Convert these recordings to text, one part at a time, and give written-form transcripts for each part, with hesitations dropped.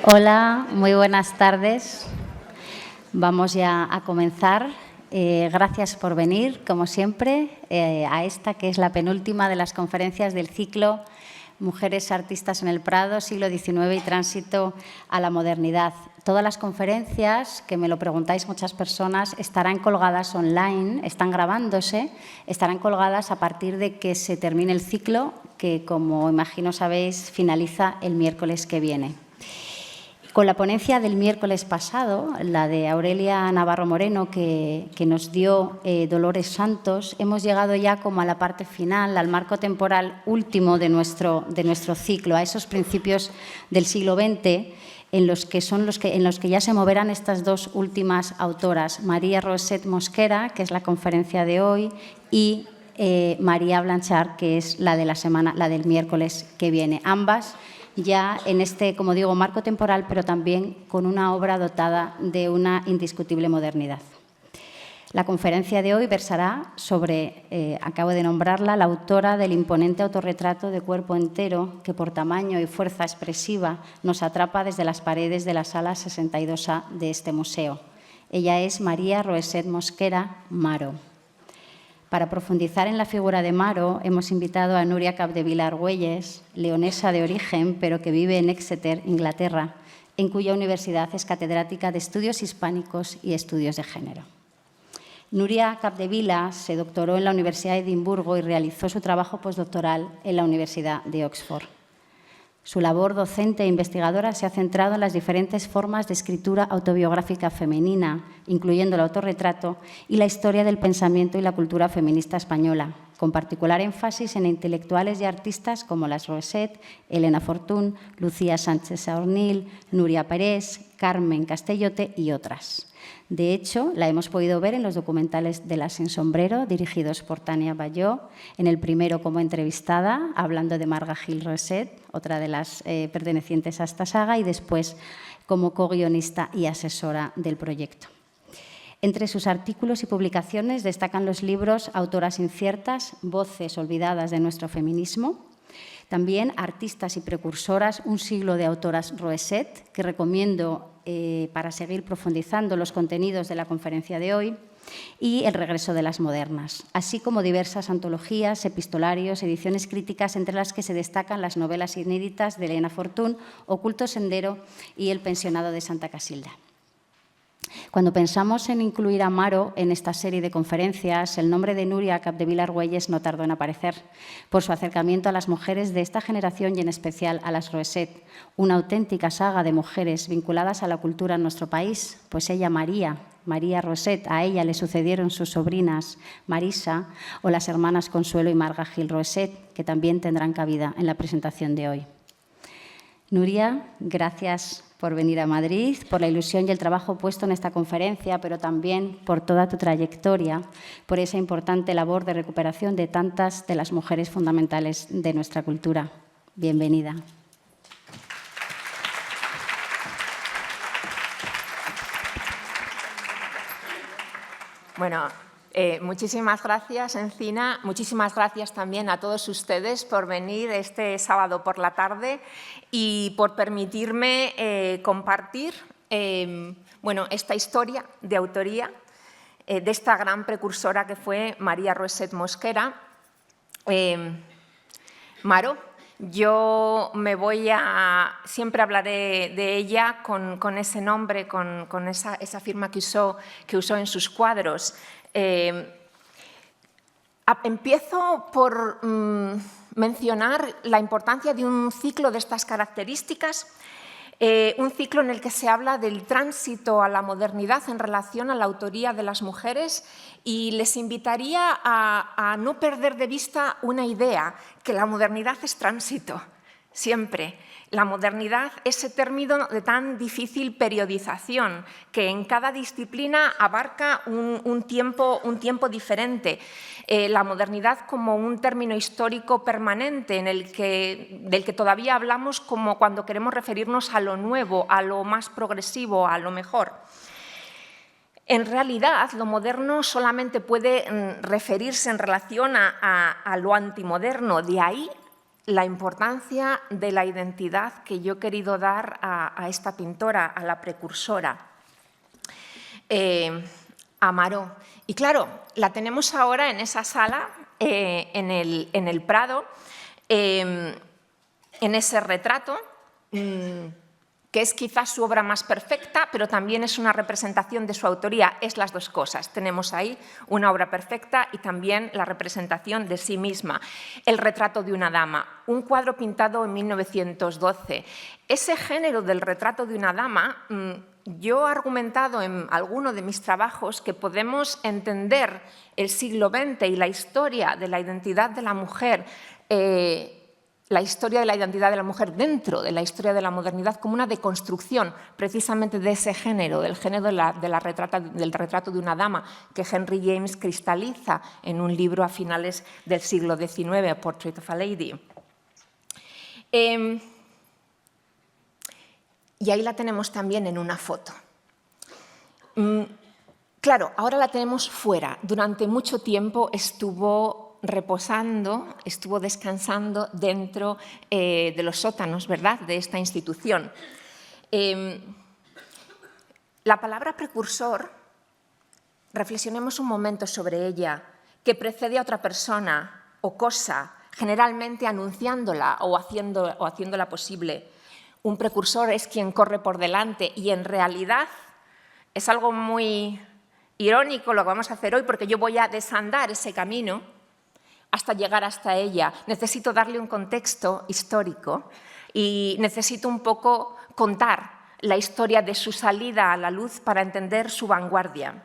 Hola, muy buenas tardes. Vamos ya a comenzar. Gracias por venir, como siempre, a esta que es la penúltima de las conferencias del ciclo Mujeres Artistas en el Prado, siglo XIX y tránsito a la modernidad. Todas las conferencias, que me lo preguntáis muchas personas, estarán colgadas online, están grabándose, estarán colgadas a partir de que se termine el ciclo, que, como imagino sabéis, finaliza el miércoles que viene. Con la ponencia del miércoles pasado, la de Aurelia Navarro Moreno, que nos dio Dolores Santos, hemos llegado ya como a la parte final, al marco temporal último de nuestro ciclo, a esos principios del siglo XX, en los que ya se moverán estas dos últimas autoras, María Roset Mosquera, que es la conferencia de hoy, y María Blanchard, que es la de la del miércoles que viene. Ambas ya en este, como digo, marco temporal, pero también con una obra dotada de una indiscutible modernidad. La conferencia de hoy versará sobre, acabo de nombrarla, la autora del imponente autorretrato de cuerpo entero que por tamaño y fuerza expresiva nos atrapa desde las paredes de la sala 62A de este museo. Ella es María Roset Mosquera Maro. Para profundizar en la figura de Maro, hemos invitado a Núria Capdevila Argüelles, leonesa de origen, pero que vive en Exeter, Inglaterra, en cuya universidad es catedrática de Estudios Hispánicos y Estudios de Género. Núria Capdevila se doctoró en la Universidad de Edimburgo y realizó su trabajo postdoctoral en la Universidad de Oxford. Su labor docente e investigadora se ha centrado en las diferentes formas de escritura autobiográfica femenina, incluyendo el autorretrato y la historia del pensamiento y la cultura feminista española, con particular énfasis en intelectuales y artistas como las Roset, Elena Fortún, Lucía Sánchez Saornil, Núria Parés, Carmen Castellote y otras. De hecho, la hemos podido ver en los documentales de La Sin Sombrero, dirigidos por Tania Bayó, en el primero como entrevistada, hablando de Marga Gil Roset, otra de las pertenecientes a esta saga, y después como co-guionista y asesora del proyecto. Entre sus artículos y publicaciones destacan los libros Autoras inciertas, Voces olvidadas de nuestro feminismo, también Artistas y precursoras, un siglo de autoras Roset, que recomiendo para seguir profundizando los contenidos de la conferencia de hoy, y El regreso de las modernas, así como diversas antologías, epistolarios, ediciones críticas, entre las que se destacan las novelas inéditas de Elena Fortún, Oculto Sendero y El pensionado de Santa Casilda. Cuando pensamos en incluir a Maro en esta serie de conferencias, el nombre de Núria Capdevila Argüelles no tardó en aparecer, por su acercamiento a las mujeres de esta generación y en especial a las Roset, una auténtica saga de mujeres vinculadas a la cultura en nuestro país, pues ella, María Roset, a ella le sucedieron sus sobrinas Marisa o las hermanas Consuelo y Marga Gil Roset, que también tendrán cabida en la presentación de hoy. Núria, gracias por venir a Madrid, por la ilusión y el trabajo puesto en esta conferencia, pero también por toda tu trayectoria, por esa importante labor de recuperación de tantas de las mujeres fundamentales de nuestra cultura. Bienvenida. Bueno, muchísimas gracias, Encina. Muchísimas gracias también a todos ustedes por venir este sábado por la tarde y por permitirme compartir esta historia de autoría de esta gran precursora que fue María Roset Mosquera. Maro, yo siempre hablaré de ella con ese nombre, con esa firma que usó en sus cuadros. Empiezo por mencionar la importancia de un ciclo de estas características, un ciclo en el que se habla del tránsito a la modernidad en relación a la autoría de las mujeres, y les invitaría a no perder de vista una idea, que la modernidad es tránsito, siempre. La modernidad, ese término de tan difícil periodización, que en cada disciplina abarca un tiempo diferente. La modernidad como un término histórico permanente del que todavía hablamos como cuando queremos referirnos a lo nuevo, a lo más progresivo, a lo mejor. En realidad, lo moderno solamente puede referirse en relación a lo antimoderno. De ahí la importancia de la identidad que yo he querido dar a esta pintora, a la precursora, a Maró. Y claro, la tenemos ahora en esa sala, en el Prado, en ese retrato, que es quizás su obra más perfecta, pero también es una representación de su autoría. Es las dos cosas. Tenemos ahí una obra perfecta y también la representación de sí misma. El retrato de una dama, un cuadro pintado en 1912. Ese género del retrato de una dama, yo he argumentado en alguno de mis trabajos que podemos entender el siglo XX y la historia de la identidad de la mujer, la historia de la identidad de la mujer dentro de la historia de la modernidad como una deconstrucción precisamente de ese género, del género del retrato de una dama que Henry James cristaliza en un libro a finales del siglo XIX, Portrait of a Lady. Y ahí la tenemos también en una foto. Claro, ahora la tenemos fuera. Durante mucho tiempo estuvo reposando, estuvo descansando dentro de los sótanos, ¿verdad?, de esta institución. La palabra precursor, reflexionemos un momento sobre ella, que precede a otra persona o cosa, generalmente anunciándola o haciéndola posible. Un precursor es quien corre por delante y en realidad es algo muy irónico lo que vamos a hacer hoy, porque yo voy a desandar ese camino hasta llegar hasta ella. Necesito darle un contexto histórico y necesito un poco contar la historia de su salida a la luz para entender su vanguardia.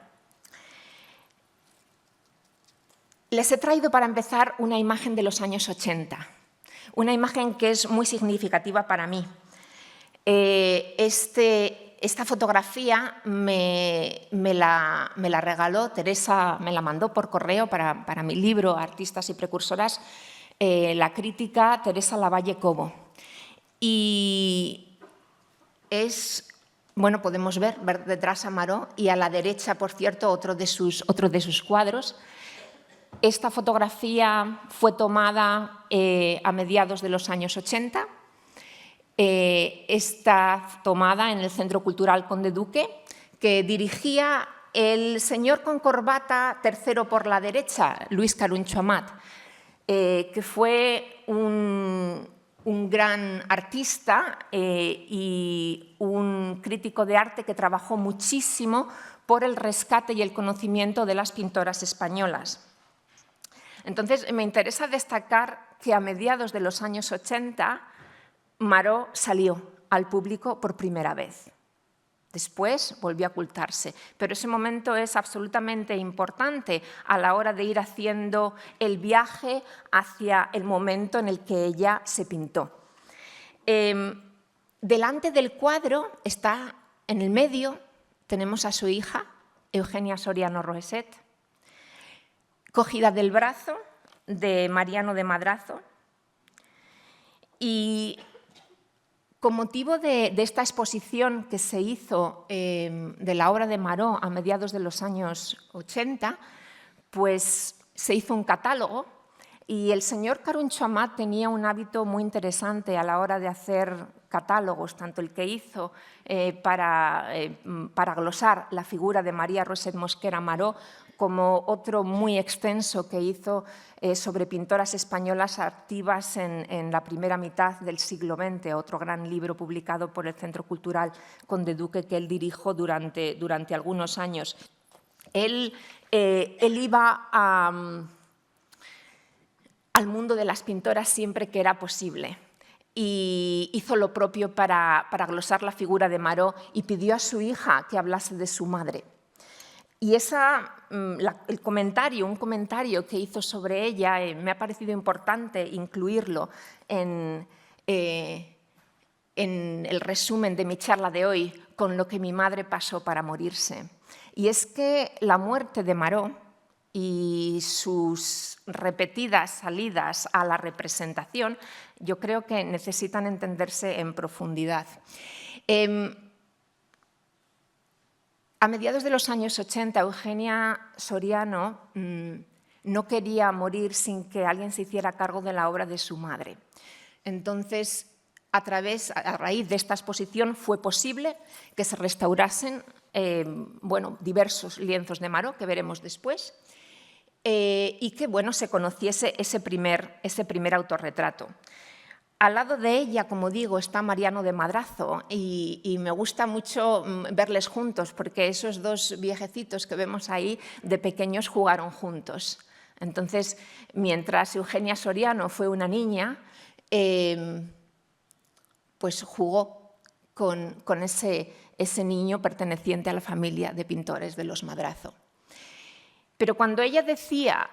Les he traído para empezar una imagen de los años 80, una imagen que es muy significativa para mí. Esta fotografía me la regaló Teresa, me la mandó por correo para mi libro Artistas y Precursoras, la crítica Teresa Lavalle Cobo. Y es, bueno, podemos ver detrás a Maró y a la derecha, por cierto, otro de sus cuadros. Esta fotografía fue tomada a mediados de los años 80. Está tomada en el Centro Cultural Conde Duque, que dirigía el señor con corbata tercero por la derecha, Luis Caruncho Amat, que fue un gran artista y un crítico de arte que trabajó muchísimo por el rescate y el conocimiento de las pintoras españolas. Entonces, me interesa destacar que a mediados de los años 80 Maró salió al público por primera vez. Después volvió a ocultarse, pero ese momento es absolutamente importante a la hora de ir haciendo el viaje hacia el momento en el que ella se pintó. Delante del cuadro, está en el medio, tenemos a su hija, Eugenia Soriano Roeset, cogida del brazo de Mariano de Madrazo. Y con motivo de esta exposición que se hizo de la obra de Maró a mediados de los años 80, pues se hizo un catálogo y el señor Caruncho Amat tenía un hábito muy interesante a la hora de hacer catálogos, tanto el que hizo para glosar la figura de María Roset Mosquera Maró, como otro muy extenso que hizo sobre pintoras españolas activas en la primera mitad del siglo XX, otro gran libro publicado por el Centro Cultural Conde Duque que él dirigió durante algunos años. Él iba al mundo de las pintoras siempre que era posible y hizo lo propio para glosar la figura de Maró y pidió a su hija que hablase de su madre. Y un comentario que hizo sobre ella, me ha parecido importante incluirlo en el resumen de mi charla de hoy, con lo que mi madre pasó para morirse. Y es que la muerte de Maró y sus repetidas salidas a la representación, yo creo que necesitan entenderse en profundidad. A mediados de los años 80, Eugenia Soriano no quería morir sin que alguien se hiciera cargo de la obra de su madre. Entonces, a raíz de esta exposición fue posible que se restaurasen diversos lienzos de Maró, que veremos después, y que se conociese ese primer autorretrato. Al lado de ella, como digo, está Mariano de Madrazo y me gusta mucho verles juntos porque esos dos viejecitos que vemos ahí de pequeños jugaron juntos. Entonces, mientras Eugenia Soriano fue una niña, pues jugó con ese niño perteneciente a la familia de pintores de los Madrazo. Pero cuando ella decía,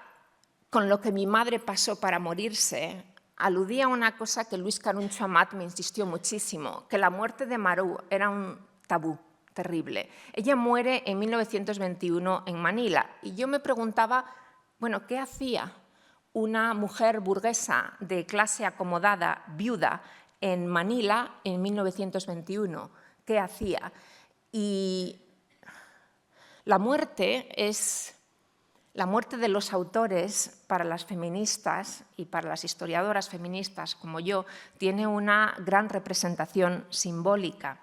con lo que mi madre pasó para morirse, aludía a una cosa que Luis Caruncho Amat me insistió muchísimo, que la muerte de Maró era un tabú terrible. Ella muere en 1921 en Manila y yo me preguntaba, bueno, ¿qué hacía una mujer burguesa de clase acomodada, viuda, en Manila en 1921? ¿Qué hacía? Y la muerte de los autores para las feministas y para las historiadoras feministas como yo tiene una gran representación simbólica.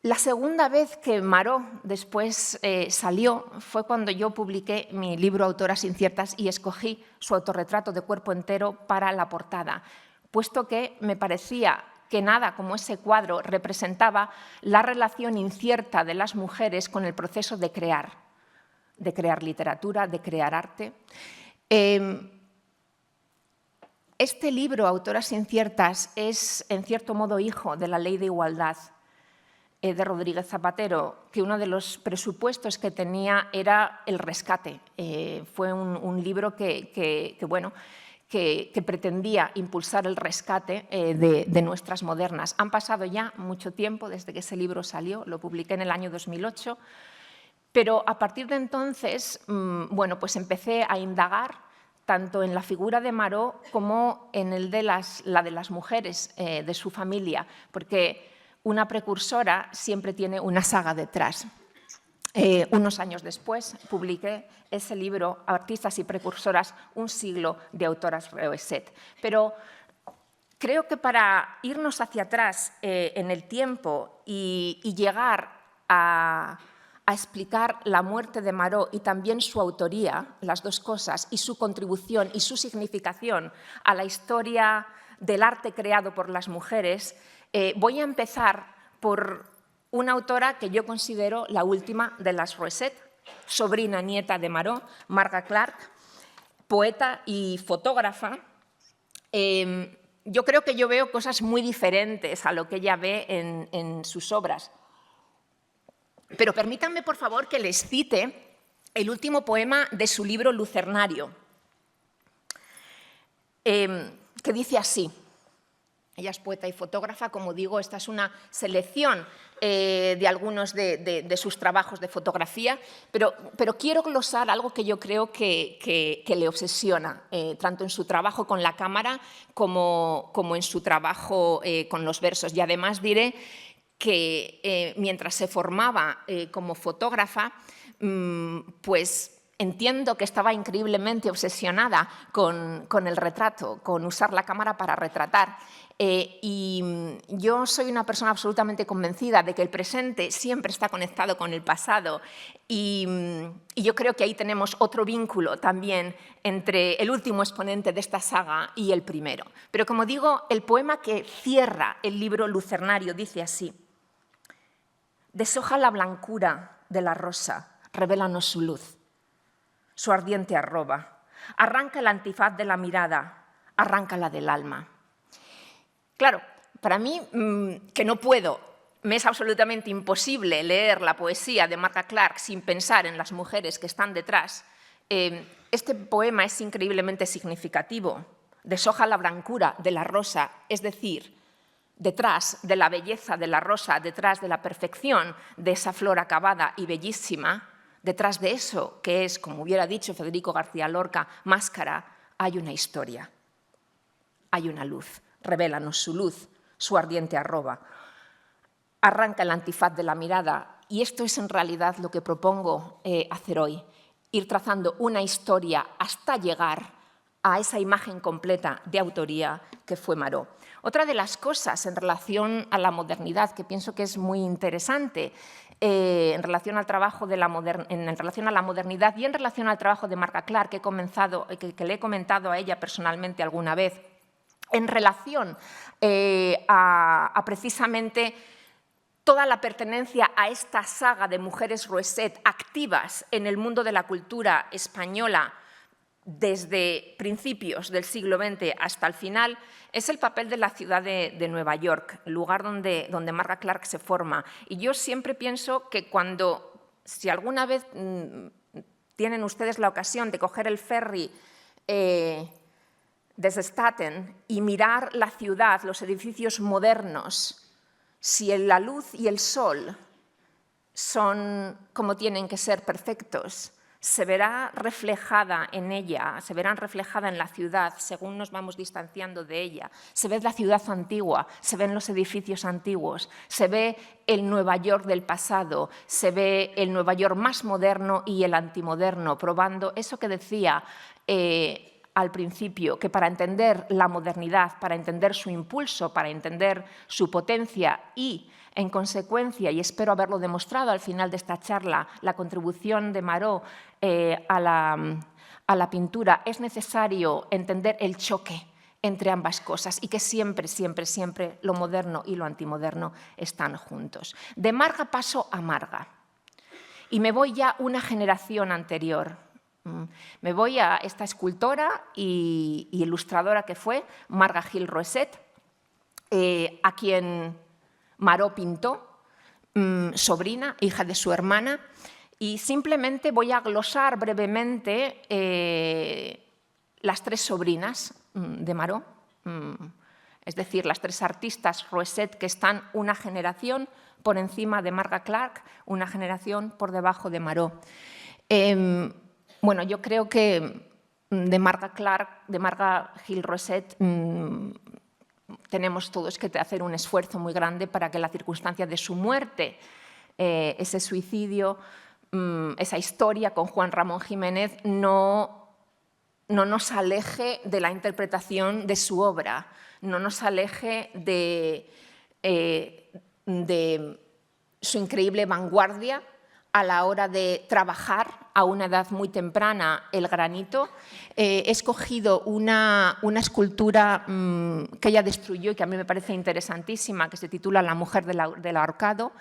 La segunda vez que Maró después salió fue cuando yo publiqué mi libro Autoras Inciertas y escogí su autorretrato de cuerpo entero para la portada, puesto que me parecía que nada como ese cuadro representaba la relación incierta de las mujeres con el proceso de crear literatura, de crear arte. Este libro, Autoras Inciertas, es en cierto modo hijo de la Ley de Igualdad de Rodríguez Zapatero, que uno de los presupuestos que tenía era el rescate. Fue un libro que pretendía impulsar el rescate de nuestras modernas. Han pasado ya mucho tiempo desde que ese libro salió, lo publiqué en el año 2008, pero a partir de entonces pues empecé a indagar tanto en la figura de Maró como en la de las mujeres de su familia, porque una precursora siempre tiene una saga detrás. Unos años después publiqué ese libro, Artistas y Precursoras, un siglo de autoras Reuesset. Pero creo que para irnos hacia atrás en el tiempo y llegar a explicar la muerte de Maró y también su autoría, las dos cosas, y su contribución y su significación a la historia del arte creado por las mujeres, voy a empezar por una autora que yo considero la última de las Reuesset, sobrina nieta de Maró, Marga Clark, poeta y fotógrafa. Yo creo que yo veo cosas muy diferentes a lo que ella ve en sus obras. Pero permítanme, por favor, que les cite el último poema de su libro Lucernario, que dice así. Ella es poeta y fotógrafa, como digo, esta es una selección de algunos de sus trabajos de fotografía, pero quiero glosar algo que yo creo que le obsesiona, tanto en su trabajo con la cámara como en su trabajo con los versos. Y además diré que mientras se formaba como fotógrafa, pues entiendo que estaba increíblemente obsesionada con el retrato, con usar la cámara para retratar. Y yo soy una persona absolutamente convencida de que el presente siempre está conectado con el pasado y yo creo que ahí tenemos otro vínculo también entre el último exponente de esta saga y el primero. Pero como digo, el poema que cierra el libro Lucernario dice así: deshoja la blancura de la rosa, revélanos su luz, su ardiente arroba, arranca el antifaz de la mirada, arráncala del alma. Claro, para mí, que no puedo, me es absolutamente imposible leer la poesía de Marga Clark sin pensar en las mujeres que están detrás, este poema es increíblemente significativo. Deshoja la blancura de la rosa, es decir, detrás de la belleza de la rosa, detrás de la perfección de esa flor acabada y bellísima, detrás de eso que es, como hubiera dicho Federico García Lorca, máscara, hay una historia, hay una luz. Revélanos su luz, su ardiente arroba. Arranca el antifaz de la mirada, y esto es en realidad lo que propongo hacer hoy, ir trazando una historia hasta llegar a esa imagen completa de autoría que fue Maró. Otra de las cosas en relación a la modernidad que pienso que es muy interesante en relación al trabajo en relación a la modernidad y en relación al trabajo de Marga Clark que le he comentado a ella personalmente alguna vez, en relación a precisamente toda la pertenencia a esta saga de mujeres Rousset activas en el mundo de la cultura española desde principios del siglo XX hasta el final, es el papel de la ciudad de Nueva York, el lugar donde Marga Clark se forma. Y yo siempre pienso que si alguna vez tienen ustedes la ocasión de coger el ferry desde Staten y mirar la ciudad, los edificios modernos, si la luz y el sol son como tienen que ser, perfectos, se verá reflejada en ella, se verán reflejada en la ciudad según nos vamos distanciando de ella. Se ve la ciudad antigua, se ven los edificios antiguos, se ve el Nueva York del pasado, se ve el Nueva York más moderno y el antimoderno, probando eso que decía al principio, que para entender la modernidad, para entender su impulso, para entender su potencia y, en consecuencia, y espero haberlo demostrado al final de esta charla, la contribución de Maró a la pintura, es necesario entender el choque entre ambas cosas y que siempre, siempre, siempre lo moderno y lo antimoderno están juntos. De Marga paso a Marga y me voy ya una generación anterior. Me voy a esta escultora y ilustradora que fue Marga Gil Rousset, a quien Maró pintó, sobrina, hija de su hermana, y simplemente voy a glosar brevemente las tres sobrinas de Maró, es decir, las tres artistas Rousset que están una generación por encima de Marga Clark, una generación por debajo de Maró. Bueno, yo creo que de Marga Gil Rousset tenemos todos que hacer un esfuerzo muy grande para que la circunstancia de su muerte, ese suicidio, esa historia con Juan Ramón Jiménez no nos aleje de la interpretación de su obra, no nos aleje de su increíble vanguardia a la hora de trabajar a una edad muy temprana el granito. He escogido una escultura que ella destruyó y que a mí me parece interesantísima, que se titula La mujer del ahorcado.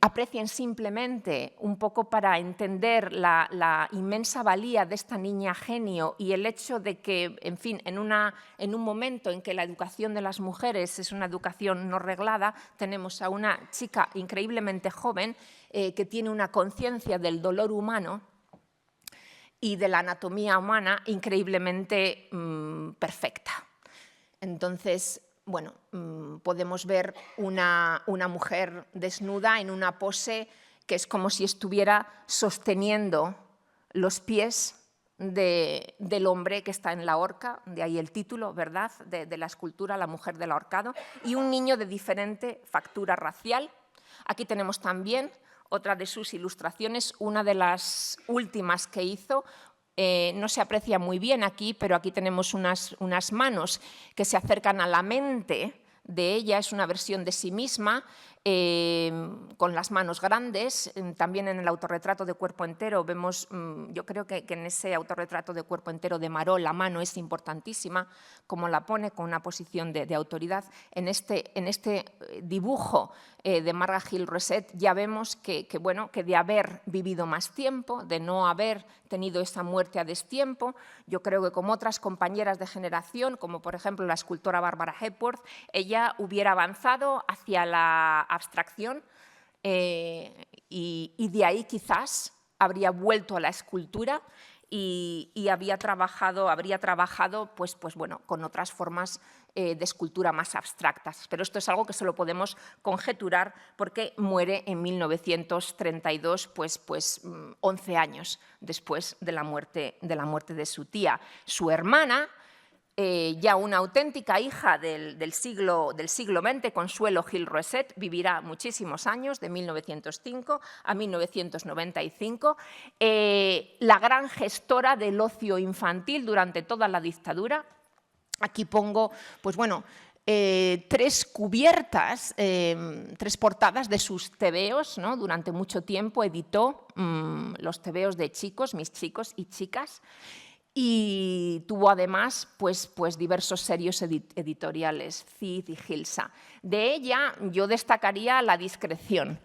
Aprecien simplemente un poco para entender la inmensa valía de esta niña genio y el hecho de que, en fin, en un momento en que la educación de las mujeres es una educación no reglada, tenemos a una chica increíblemente joven que tiene una conciencia del dolor humano y de la anatomía humana increíblemente perfecta. Entonces, bueno, podemos ver una mujer desnuda en una pose que es como si estuviera sosteniendo los pies del hombre que está en la horca, de ahí el título, ¿verdad?, de la escultura La mujer del ahorcado, y un niño de diferente factura racial. Aquí tenemos también otra de sus ilustraciones, una de las últimas que hizo. No se aprecia muy bien aquí, pero aquí tenemos unas manos que se acercan a la mente de ella, es una versión de sí misma, con las manos grandes. También en el autorretrato de cuerpo entero vemos, yo creo que en ese autorretrato de cuerpo entero de Maró la mano es importantísima, como la pone con una posición de autoridad. En este dibujo de Marga Gil Rousset ya vemos que de haber vivido más tiempo, de no haber tenido esa muerte a destiempo, yo creo que como otras compañeras de generación, como por ejemplo la escultora Barbara Hepworth, ella hubiera avanzado hacia la abstracción y de ahí quizás habría vuelto a la escultura y habría trabajado pues bueno, con otras formas de escultura más abstractas. Pero esto es algo que solo podemos conjeturar porque muere en 1932, pues 11 años después de la muerte de su tía. Su hermana, ya una auténtica hija del siglo XX, Consuelo Gil Roset, vivirá muchísimos años, de 1905 a 1995, la gran gestora del ocio infantil durante toda la dictadura. Aquí pongo, pues bueno, tres cubiertas, tres portadas de sus tebeos, ¿no? Durante mucho tiempo editó los tebeos de chicos, mis chicos y chicas, y tuvo además pues diversos serios editoriales, Cid y Gilsa. De ella yo destacaría La discreción,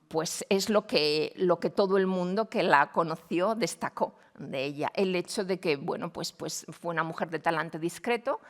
pues es lo que todo el mundo que la conoció destacó de ella. El hecho de que bueno, pues fue una mujer de talante discreto.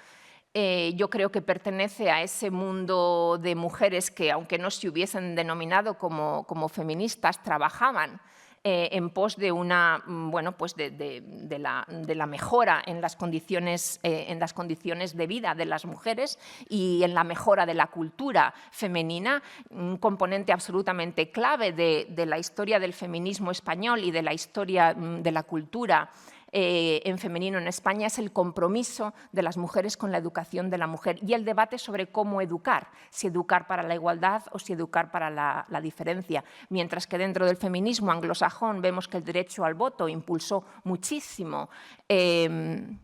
Yo creo que pertenece a ese mundo de mujeres que, aunque no se hubiesen denominado como feministas, trabajaban en pos de una, bueno, pues de la mejora en las condiciones de vida de las mujeres y en la mejora de la cultura femenina, un componente absolutamente clave de la historia del feminismo español y de la historia de la cultura en femenino en España es el compromiso de las mujeres con la educación de la mujer y el debate sobre cómo educar, si educar para la igualdad o si educar para la diferencia. Mientras que dentro del feminismo anglosajón vemos que el derecho al voto impulsó muchísimo el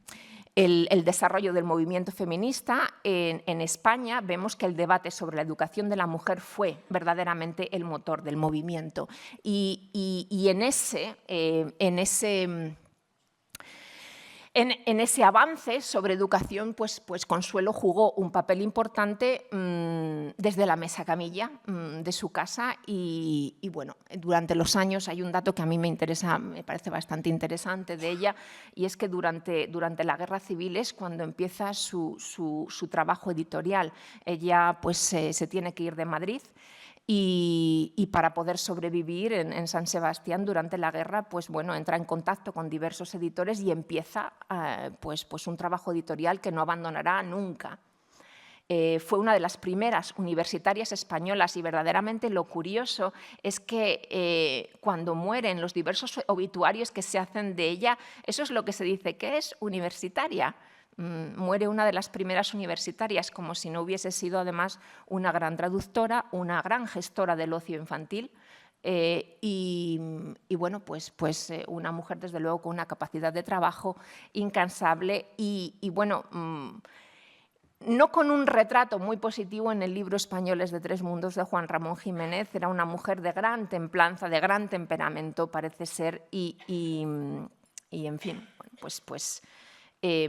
desarrollo del movimiento feminista, en España vemos que el debate sobre la educación de la mujer fue verdaderamente el motor del movimiento. Y en ese avance sobre educación, pues Consuelo jugó un papel importante desde la mesa camilla de su casa y bueno, durante los años hay un dato que a mí me parece bastante interesante de ella, y es que durante la Guerra Civil es cuando empieza su trabajo editorial. Ella pues se tiene que ir de Madrid. Y para poder sobrevivir en San Sebastián durante la guerra, pues bueno, entra en contacto con diversos editores y empieza pues un trabajo editorial que no abandonará nunca. Fue una de las primeras universitarias españolas y verdaderamente lo curioso es que cuando mueren los diversos obituarios que se hacen de ella, eso es lo que se dice, que es universitaria. Muere una de las primeras universitarias, como si no hubiese sido además una gran traductora, una gran gestora del ocio infantil y bueno, pues una mujer desde luego con una capacidad de trabajo incansable y bueno, no con un retrato muy positivo en el libro Españoles de Tres Mundos de Juan Ramón Jiménez. Era una mujer de gran templanza, de gran temperamento, parece ser, y en fin, pues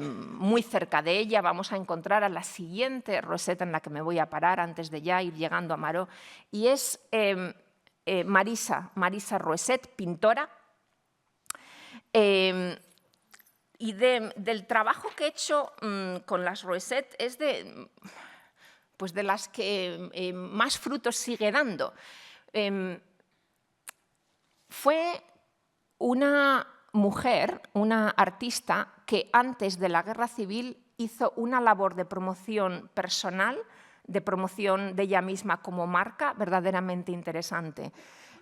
muy cerca de ella vamos a encontrar a la siguiente Roseta en la que me voy a parar antes de ya ir llegando a Maró, y es Marisa Roset, pintora. Y del trabajo que he hecho con las Roset es de las que más frutos sigue dando. Fue una mujer, una artista que antes de la Guerra Civil hizo una labor de promoción personal, de promoción de ella misma como marca, verdaderamente interesante.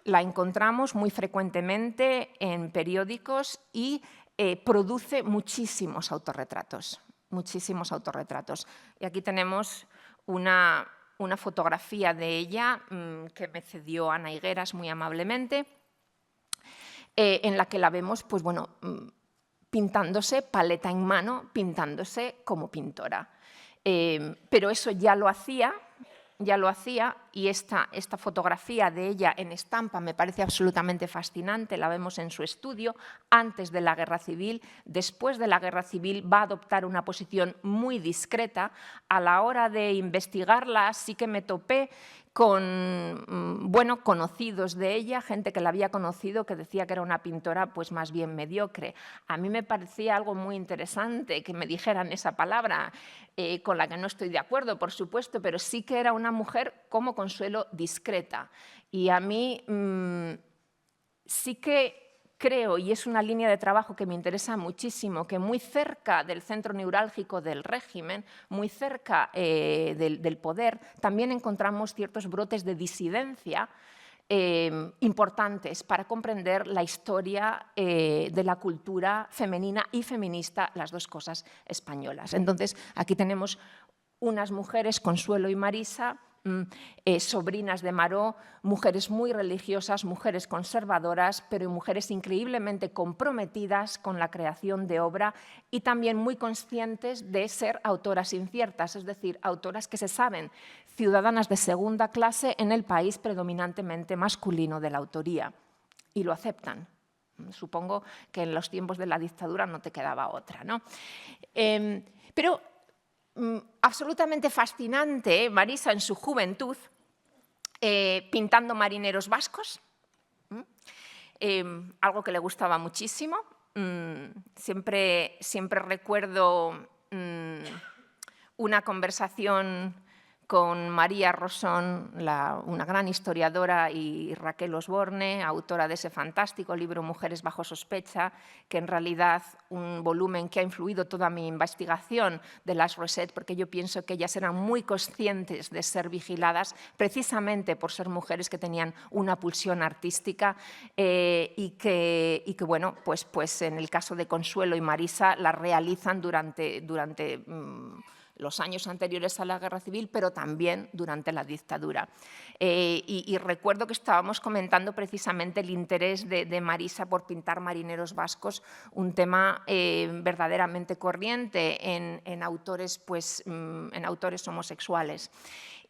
La encontramos muy frecuentemente en periódicos y produce muchísimos autorretratos, muchísimos autorretratos. Y aquí tenemos una fotografía de ella que me cedió Ana Higueras muy amablemente, en la que la vemos, pues bueno, pintándose, paleta en mano, pintándose como pintora. Pero eso ya lo hacía, y esta fotografía de ella en estampa me parece absolutamente fascinante. La vemos en su estudio antes de la Guerra Civil. Después de la Guerra Civil va a adoptar una posición muy discreta. A la hora de investigarla sí que me topé con conocidos de ella, gente que la había conocido, que decía que era una pintora pues más bien mediocre. A mí me parecía algo muy interesante que me dijeran esa palabra, con la que no estoy de acuerdo, por supuesto, pero sí que era una mujer como Consuelo discreta. Y a mí sí que creo, y es una línea de trabajo que me interesa muchísimo, que muy cerca del centro neurálgico del régimen, muy cerca del poder, también encontramos ciertos brotes de disidencia importantes para comprender la historia de la cultura femenina y feminista, las dos cosas españolas. Entonces, aquí tenemos unas mujeres, Consuelo y Marisa, sobrinas de Maró, mujeres muy religiosas, mujeres conservadoras, pero mujeres increíblemente comprometidas con la creación de obra y también muy conscientes de ser autoras inciertas, es decir, autoras que se saben ciudadanas de segunda clase en el país predominantemente masculino de la autoría, y lo aceptan. Supongo que en los tiempos de la dictadura no te quedaba otra, ¿no? Pero absolutamente fascinante, Marisa en su juventud, pintando marineros vascos, algo que le gustaba muchísimo. Siempre recuerdo una conversación con María Rosón, una gran historiadora, y Raquel Osborne, autora de ese fantástico libro Mujeres bajo sospecha, que en realidad un volumen que ha influido toda mi investigación de las Roset, porque yo pienso que ellas eran muy conscientes de ser vigiladas precisamente por ser mujeres que tenían una pulsión artística y que bueno, pues en el caso de Consuelo y Marisa la realizan durante los años anteriores a la Guerra Civil, pero también durante la dictadura. Y recuerdo que estábamos comentando precisamente el interés de Marisa por pintar marineros vascos, un tema verdaderamente corriente en autores homosexuales.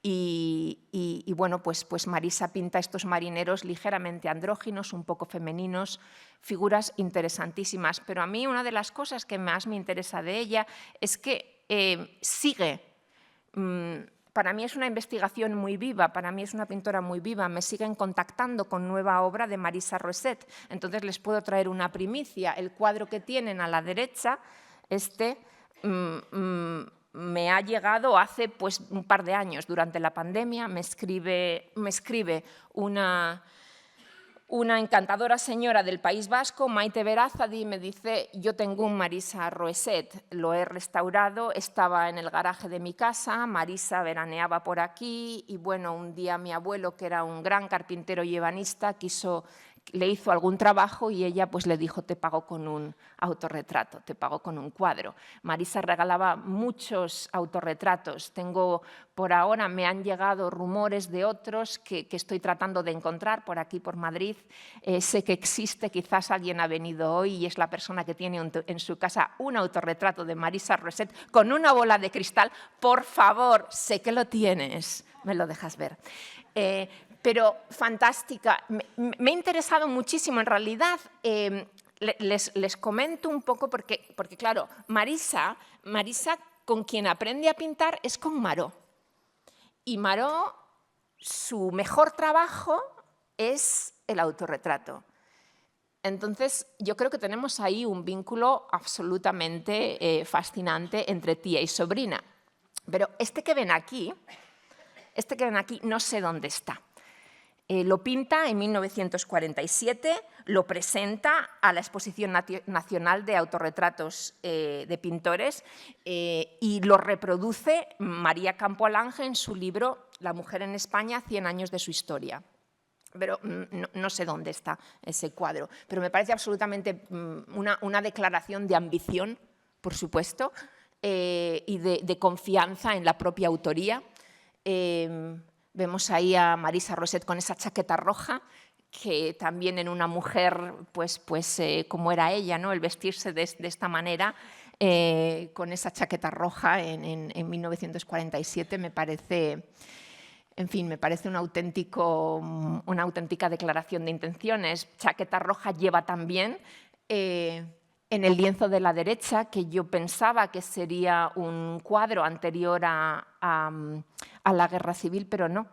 Y bueno, pues Marisa pinta estos marineros ligeramente andróginos, un poco femeninos, figuras interesantísimas. Pero a mí una de las cosas que más me interesa de ella es que sigue, para mí es una investigación muy viva, para mí es una pintora muy viva, me siguen contactando con nueva obra de Marisa Roset. Entonces les puedo traer una primicia. El cuadro que tienen a la derecha, me ha llegado hace pues un par de años, durante la pandemia. Me escribe una encantadora señora del País Vasco, Maite Verázadi, me dice: yo tengo un Marisa Roset, lo he restaurado, estaba en el garaje de mi casa, Marisa veraneaba por aquí y bueno, un día mi abuelo, que era un gran carpintero y ebanista, le hizo algún trabajo y ella pues le dijo: te pago con un autorretrato, te pago con un cuadro. Marisa regalaba muchos autorretratos. Por ahora me han llegado rumores de otros que estoy tratando de encontrar por aquí, por Madrid. Sé que existe, quizás alguien ha venido hoy y es la persona que tiene en su casa un autorretrato de Marisa Roset con una bola de cristal. Por favor, sé que lo tienes, me lo dejas ver. Pero fantástica. Me ha interesado muchísimo, en realidad. Les comento un poco porque claro, Marisa, con quien aprende a pintar es con Maró. Y Maró, su mejor trabajo es el autorretrato. Entonces, yo creo que tenemos ahí un vínculo absolutamente fascinante entre tía y sobrina. Pero este que ven aquí no sé dónde está. Lo pinta en 1947, lo presenta a la Exposición Nacional de Autorretratos de Pintores y lo reproduce María Campo Alange en su libro La mujer en España, 100 años de su historia. Pero no sé dónde está ese cuadro. Pero me parece absolutamente una declaración de ambición, por supuesto, y de confianza en la propia autoría. Vemos ahí a Marisa Roset con esa chaqueta roja, que también en una mujer, pues como era ella, ¿no? El vestirse de esta manera, con esa chaqueta roja en 1947, me parece, en fin, me parece una auténtica declaración de intenciones. Chaqueta roja lleva también en el lienzo de la derecha, que yo pensaba que sería un cuadro anterior a la Guerra Civil, pero no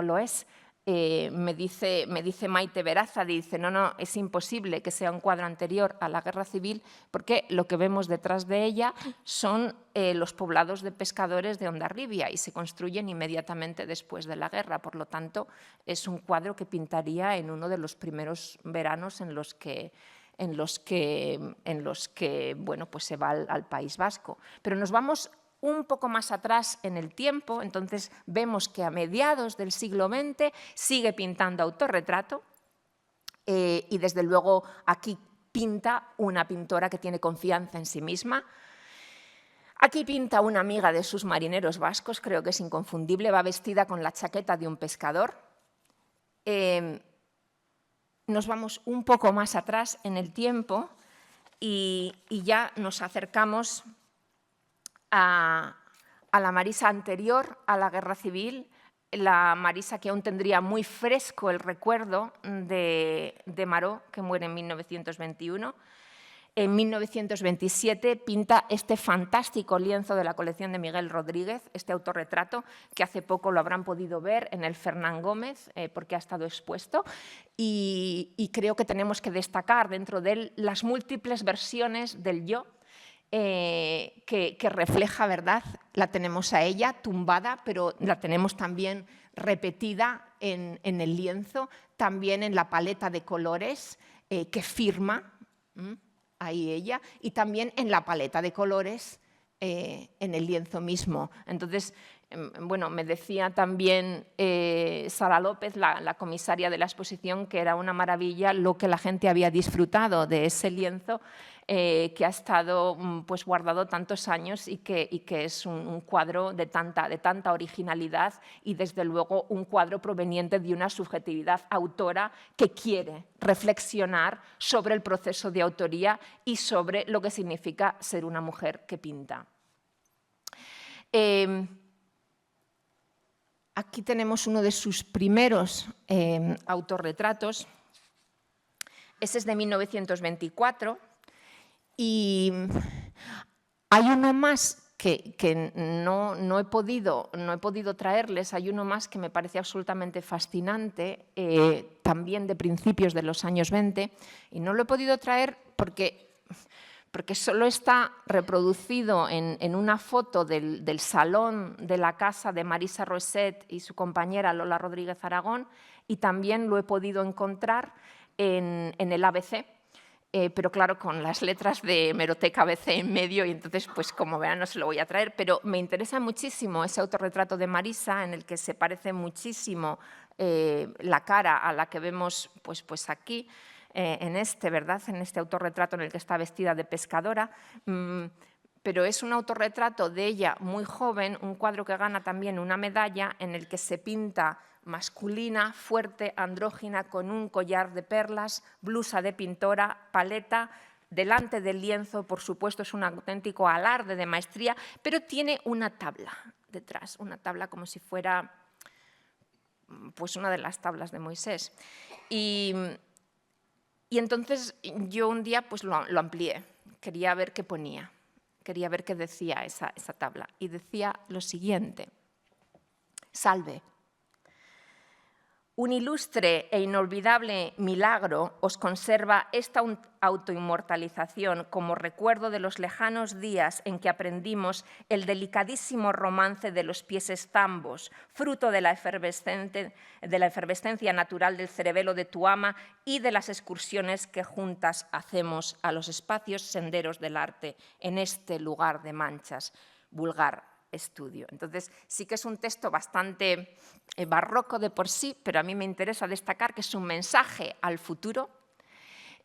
lo es. Me dice Maite Verázadi, dice: no, es imposible que sea un cuadro anterior a la Guerra Civil, porque lo que vemos detrás de ella son los poblados de pescadores de Hondarribia y se construyen inmediatamente después de la guerra. Por lo tanto, es un cuadro que pintaría en uno de los primeros veranos en los que bueno, pues se va al País Vasco. Pero nos vamos un poco más atrás en el tiempo, entonces vemos que a mediados del siglo XX sigue pintando autorretrato y desde luego aquí pinta una pintora que tiene confianza en sí misma. Aquí pinta una amiga de sus marineros vascos, creo que es inconfundible, va vestida con la chaqueta de un pescador. Nos vamos un poco más atrás en el tiempo y ya nos acercamos a la Marisa anterior a la Guerra Civil, la Marisa que aún tendría muy fresco el recuerdo de Maró, que muere en 1921. En 1927 pinta este fantástico lienzo de la colección de Miguel Rodríguez, este autorretrato, que hace poco lo habrán podido ver en el Fernán Gómez, porque ha estado expuesto, y creo que tenemos que destacar dentro de él las múltiples versiones del yo, que refleja, ¿verdad? La tenemos a ella tumbada, pero la tenemos también repetida en el lienzo, también en la paleta de colores que firma, ahí ella, y también en la paleta de colores en el lienzo mismo. Entonces, bueno, me decía también Sara López, la comisaria de la exposición, que era una maravilla lo que la gente había disfrutado de ese lienzo, que ha estado pues, guardado tantos años y que es un cuadro de tanta originalidad y, desde luego, un cuadro proveniente de una subjetividad autora que quiere reflexionar sobre el proceso de autoría y sobre lo que significa ser una mujer que pinta. Aquí tenemos uno de sus primeros autorretratos. Ese es de 1924 y hay uno más que no he podido traerles. Hay uno más que me parece absolutamente fascinante, también de principios de los años 20, y no lo he podido traer porque solo está reproducido en una foto del salón de la casa de Marisa Roset y su compañera Lola Rodríguez Aragón, y también lo he podido encontrar en el ABC, pero claro, con las letras de Hemeroteca ABC en medio, y entonces, pues como verán, no se lo voy a traer, pero me interesa muchísimo ese autorretrato de Marisa, en el que se parece muchísimo la cara a la que vemos pues aquí, ¿verdad? En este autorretrato en el que está vestida de pescadora, pero es un autorretrato de ella muy joven, un cuadro que gana también una medalla, en el que se pinta masculina, fuerte, andrógina, con un collar de perlas, blusa de pintora, paleta, delante del lienzo, por supuesto, es un auténtico alarde de maestría, pero tiene una tabla detrás, una tabla como si fuera pues una de las tablas de Moisés. Y entonces yo un día pues lo amplié, quería ver qué ponía, quería ver qué decía esa tabla. Y decía lo siguiente: salve. Un ilustre e inolvidable milagro os conserva esta autoinmortalización como recuerdo de los lejanos días en que aprendimos el delicadísimo romance de los pies estambos, fruto de la efervescencia natural del cerebelo de tu ama y de las excursiones que juntas hacemos a los espacios senderos del arte en este lugar de manchas, vulgar estudio. Entonces, sí que es un texto bastante barroco de por sí, pero a mí me interesa destacar que es un mensaje al futuro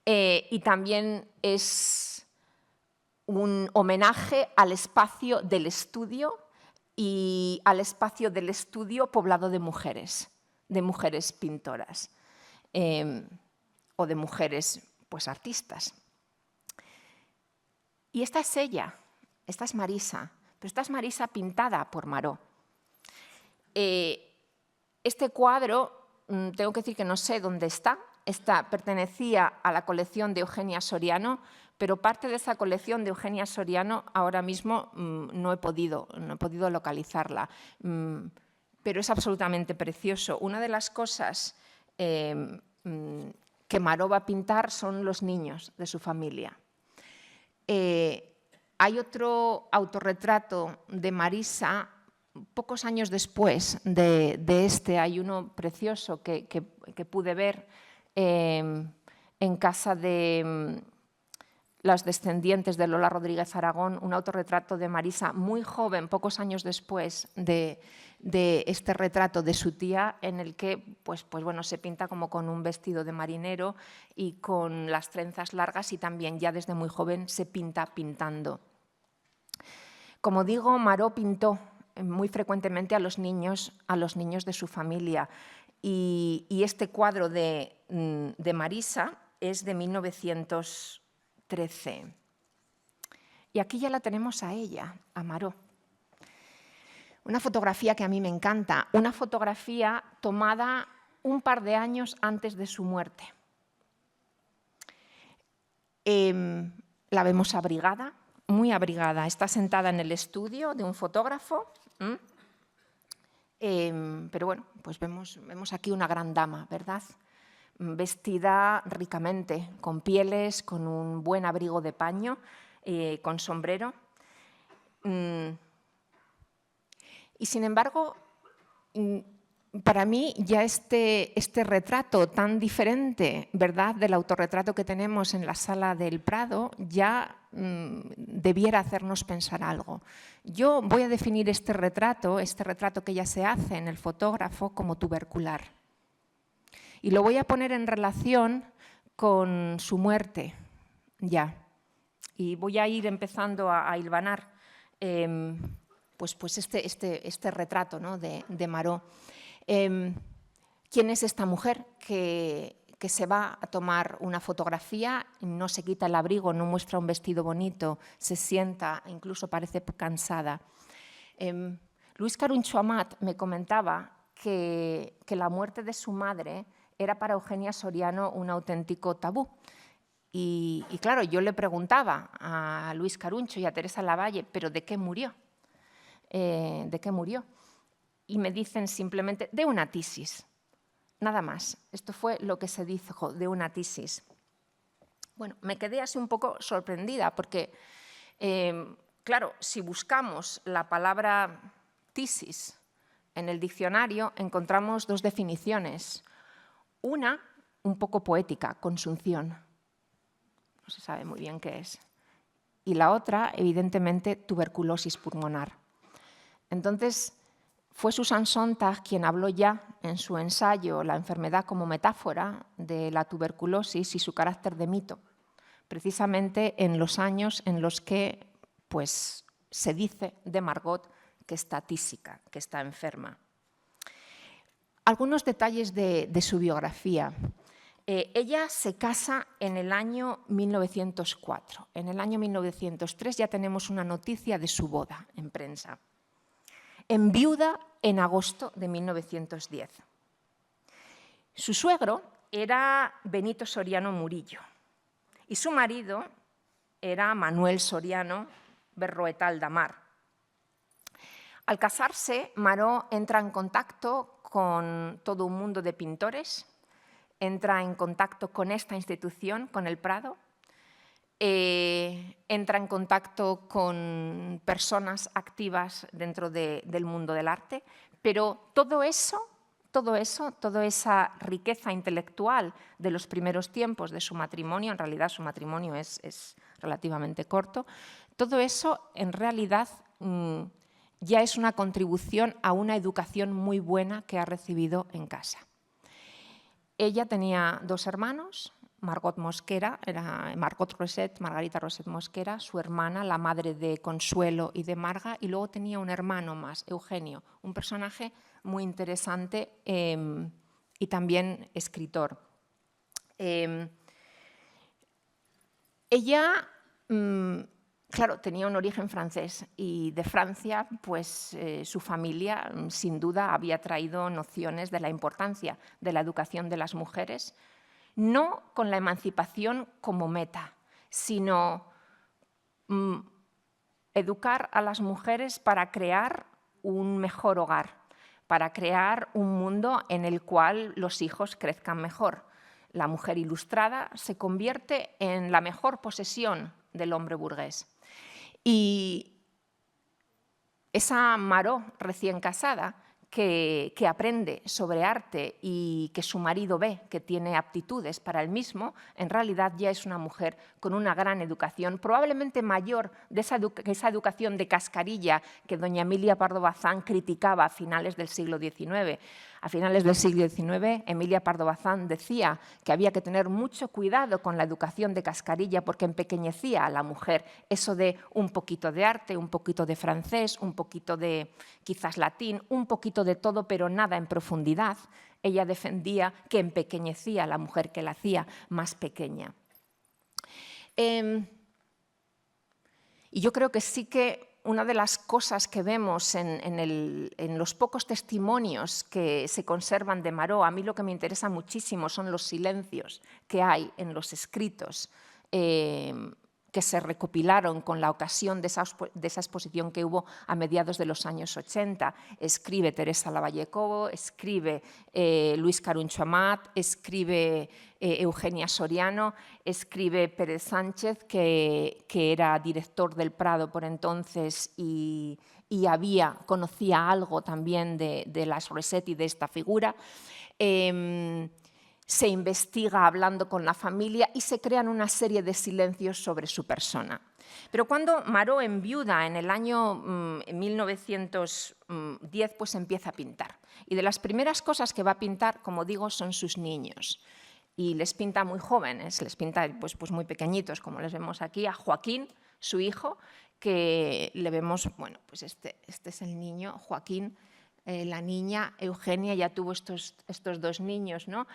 y también es un homenaje al espacio del estudio y al espacio del estudio poblado de mujeres pintoras o de mujeres pues, artistas. Y esta es ella, esta es Marisa. Pero esta es Marisa pintada por Maró. Este cuadro, tengo que decir que no sé dónde está. Pertenecía a la colección de Eugenia Soriano, pero parte de esa colección de Eugenia Soriano ahora mismo no he podido localizarla. Pero es absolutamente precioso. Una de las cosas que Maró va a pintar son los niños de su familia. Hay otro autorretrato de Marisa, pocos años después de este, hay uno precioso que pude ver en casa de Los descendientes de Lola Rodríguez Aragón, un autorretrato de Marisa muy joven, pocos años después de este retrato de su tía, en el que pues bueno, se pinta como con un vestido de marinero y con las trenzas largas, y también ya desde muy joven se pinta pintando. Como digo, Maró pintó muy frecuentemente a los niños de su familia, y este cuadro de Marisa es de 1913. Y aquí ya la tenemos a ella, a Maró. Una fotografía que a mí me encanta, una fotografía tomada un par de años antes de su muerte. La vemos abrigada, muy abrigada. Está sentada en el estudio de un fotógrafo. Pero bueno, pues vemos aquí una gran dama, ¿verdad? Vestida ricamente, con pieles, con un buen abrigo de paño, con sombrero. Y sin embargo, para mí ya este retrato tan diferente, ¿verdad?, del autorretrato que tenemos en la Sala del Prado, ya debiera hacernos pensar algo. Yo voy a definir este retrato que ya se hace en el fotógrafo, como tubercular. Y lo voy a poner en relación con su muerte, ya. Y voy a ir empezando a hilvanar pues este retrato, ¿no?, de Maró. ¿Quién es esta mujer que se va a tomar una fotografía, no se quita el abrigo, no muestra un vestido bonito, se sienta, incluso parece cansada? Luis Caruncho Amat me comentaba que la muerte de su madre era para Eugenia Soriano un auténtico tabú. Y claro, yo le preguntaba a Luis Caruncho y a Teresa Lavalle, ¿pero de qué murió? ¿De qué murió? Y me dicen simplemente de una tisis, nada más. Esto fue lo que se dijo, de una tisis. Bueno, me quedé así un poco sorprendida porque, claro, si buscamos la palabra tisis en el diccionario, encontramos dos definiciones. Una, un poco poética, consunción. No se sabe muy bien qué es. Y la otra, evidentemente, tuberculosis pulmonar. Entonces, fue Susan Sontag quien habló ya en su ensayo La enfermedad como metáfora de la tuberculosis y su carácter de mito, precisamente en los años en los que pues, se dice de Margot que está tísica, que está enferma. Algunos detalles de su biografía. Ella se casa en el año 1904. En el año 1903 ya tenemos una noticia de su boda en prensa. Enviuda en agosto de 1910. Su suegro era Benito Soriano Murillo y su marido era Manuel Soriano Berroetal Damar. Al casarse, Maró entra en contacto con todo un mundo de pintores, entra en contacto con esta institución, con el Prado, entra en contacto con personas activas dentro del mundo del arte, pero toda esa riqueza intelectual de los primeros tiempos de su matrimonio, en realidad su matrimonio es relativamente corto, todo eso en realidad ya es una contribución a una educación muy buena que ha recibido en casa. Ella tenía dos hermanos, Margot Mosquera, era Margarita Roset Mosquera, su hermana, la madre de Consuelo y de Marga, y luego tenía un hermano más, Eugenio, un personaje muy interesante y también escritor. Ella, claro, tenía un origen francés y de Francia, pues su familia sin duda había traído nociones de la importancia de la educación de las mujeres, no con la emancipación como meta, sino educar a las mujeres para crear un mejor hogar, para crear un mundo en el cual los hijos crezcan mejor. La mujer ilustrada se convierte en la mejor posesión del hombre burgués. Y esa Maró recién casada que aprende sobre arte y que su marido ve que tiene aptitudes para el mismo, en realidad ya es una mujer con una gran educación, probablemente mayor de esa educación de cascarilla que doña Emilia Pardo Bazán criticaba a finales del siglo XIX. A finales del siglo XIX, Emilia Pardo Bazán decía que había que tener mucho cuidado con la educación de cascarilla porque empequeñecía a la mujer. Eso de un poquito de arte, un poquito de francés, un poquito de quizás latín, un poquito de todo, pero nada en profundidad. Ella defendía que empequeñecía a la mujer, que la hacía más pequeña. Y yo creo que sí que una de las cosas que vemos en los pocos testimonios que se conservan de Maró, a mí lo que me interesa muchísimo son los silencios que hay en los escritos que se recopilaron con la ocasión de esa exposición que hubo a mediados de los años 80. Escribe Teresa Lavallecobo, escribe Luis Caruncho Amat, escribe Eugenia Soriano, escribe Pérez Sánchez, que era director del Prado por entonces y conocía algo también de las Rossetti, de esta figura. Se investiga hablando con la familia y se crean una serie de silencios sobre su persona. Pero cuando Maró enviuda en el año 1910, pues empieza a pintar. Y de las primeras cosas que va a pintar, como digo, son sus niños. Y les pinta muy jóvenes, les pinta pues muy pequeñitos, como les vemos aquí, a Joaquín, su hijo, que le vemos, bueno, pues este es el niño, Joaquín. La niña, Eugenia, ya tuvo estos dos niños, ¿no?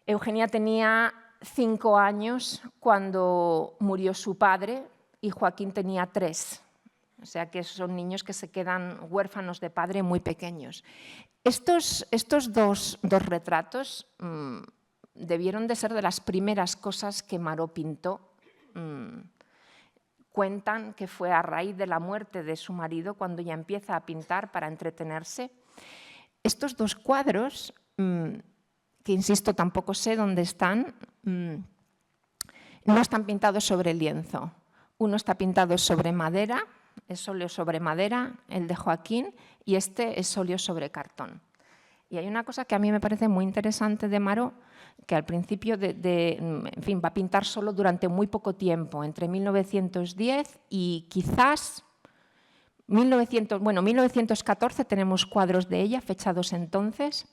Eugenia tenía 5 años cuando murió su padre y Joaquín tenía 3. O sea que son niños que se quedan huérfanos de padre muy pequeños. Estos dos retratos debieron de ser de las primeras cosas que Maró pintó. Cuentan que fue a raíz de la muerte de su marido cuando ella empieza a pintar para entretenerse. Estos 2 cuadros, que insisto, tampoco sé dónde están, no están pintados sobre lienzo. Uno está pintado sobre madera, es óleo sobre madera, el de Joaquín, y este es óleo sobre cartón. Y hay una cosa que a mí me parece muy interesante de Maró, que al principio en fin, va a pintar solo durante muy poco tiempo, entre 1910 y quizás 1914 tenemos cuadros de ella fechados entonces.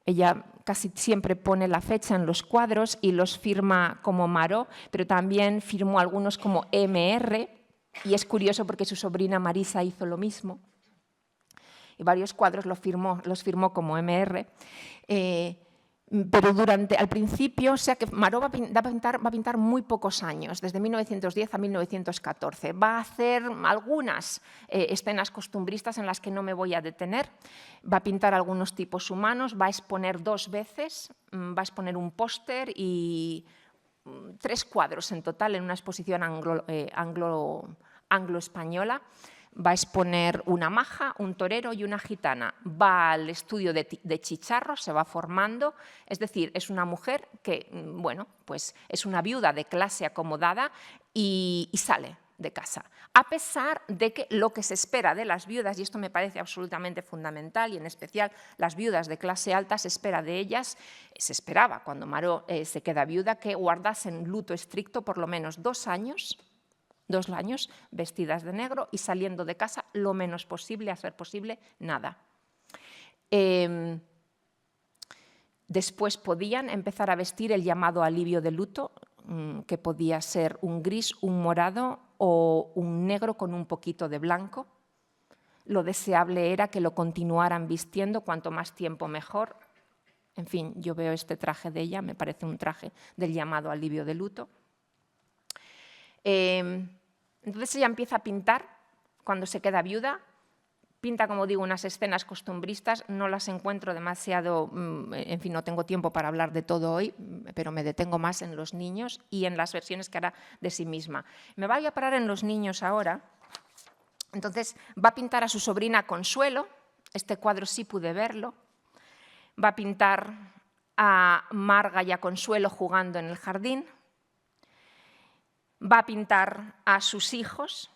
Ella casi siempre pone la fecha en los cuadros y los firma como Maró, pero también firmó algunos como MR, y es curioso porque su sobrina Marisa hizo lo mismo. Y varios cuadros los firmó como MR, pero al principio, o sea que Maró va a pintar muy pocos años, desde 1910 a 1914. Va a hacer algunas escenas costumbristas en las que no me voy a detener, va a pintar algunos tipos humanos, va a exponer 2 veces, va a exponer un póster y 3 cuadros en total en una exposición anglo-española. Va a exponer una maja, un torero y una gitana. Va al estudio de Chicharro, se va formando, es decir, es una mujer que, bueno, pues es una viuda de clase acomodada y sale de casa. A pesar de que lo que se espera de las viudas, y esto me parece absolutamente fundamental, y en especial las viudas de clase alta, se espera de ellas, se esperaba cuando Maró se queda viuda, que guardasen luto estricto por lo menos 2 años vestidas de negro y saliendo de casa lo menos posible, a ser posible, nada. Después podían empezar a vestir el llamado alivio de luto, que podía ser un gris, un morado o un negro con un poquito de blanco. Lo deseable era que lo continuaran vistiendo, cuanto más tiempo mejor. En fin, yo veo este traje de ella, me parece un traje del llamado alivio de luto. Entonces ella empieza a pintar cuando se queda viuda, pinta, como digo, unas escenas costumbristas, no las encuentro demasiado, en fin, no tengo tiempo para hablar de todo hoy, pero me detengo más en los niños y en las versiones que hará de sí misma. Me voy a parar en los niños ahora. Entonces va a pintar a su sobrina Consuelo, este cuadro sí pude verlo, va a pintar a Marga y a Consuelo jugando en el jardín, va a pintar a sus hijos,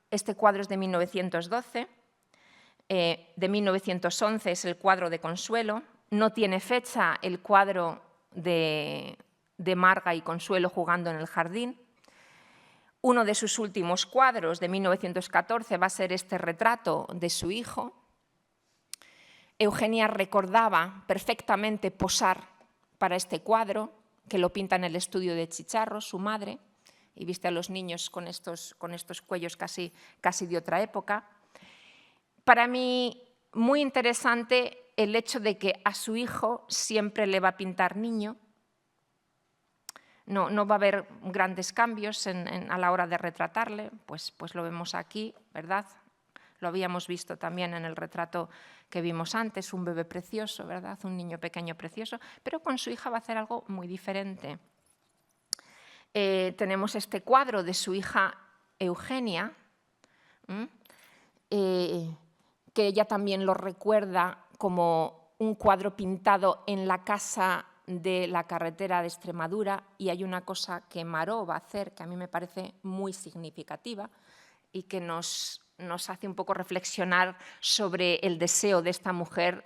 Este cuadro es de 1912. De 1911 es el cuadro de Consuelo. No tiene fecha el cuadro de Marga y Consuelo jugando en el jardín. Uno de sus últimos cuadros, de 1914, va a ser este retrato de su hijo. Eugenia recordaba perfectamente posar para este cuadro, que lo pinta en el estudio de Chicharro, su madre, y viste a los niños con estos cuellos casi de otra época. Para mí, muy interesante el hecho de que a su hijo siempre le va a pintar niño. No va a haber grandes cambios a la hora de retratarle, pues lo vemos aquí, ¿verdad? Lo habíamos visto también en el retrato que vimos antes, un bebé precioso, ¿verdad? Un niño pequeño precioso, pero con su hija va a hacer algo muy diferente. Tenemos este cuadro de su hija Eugenia, que ella también lo recuerda como un cuadro pintado en la casa de la carretera de Extremadura, y hay una cosa que Maró va a hacer que a mí me parece muy significativa y que nos hace un poco reflexionar sobre el deseo de esta mujer,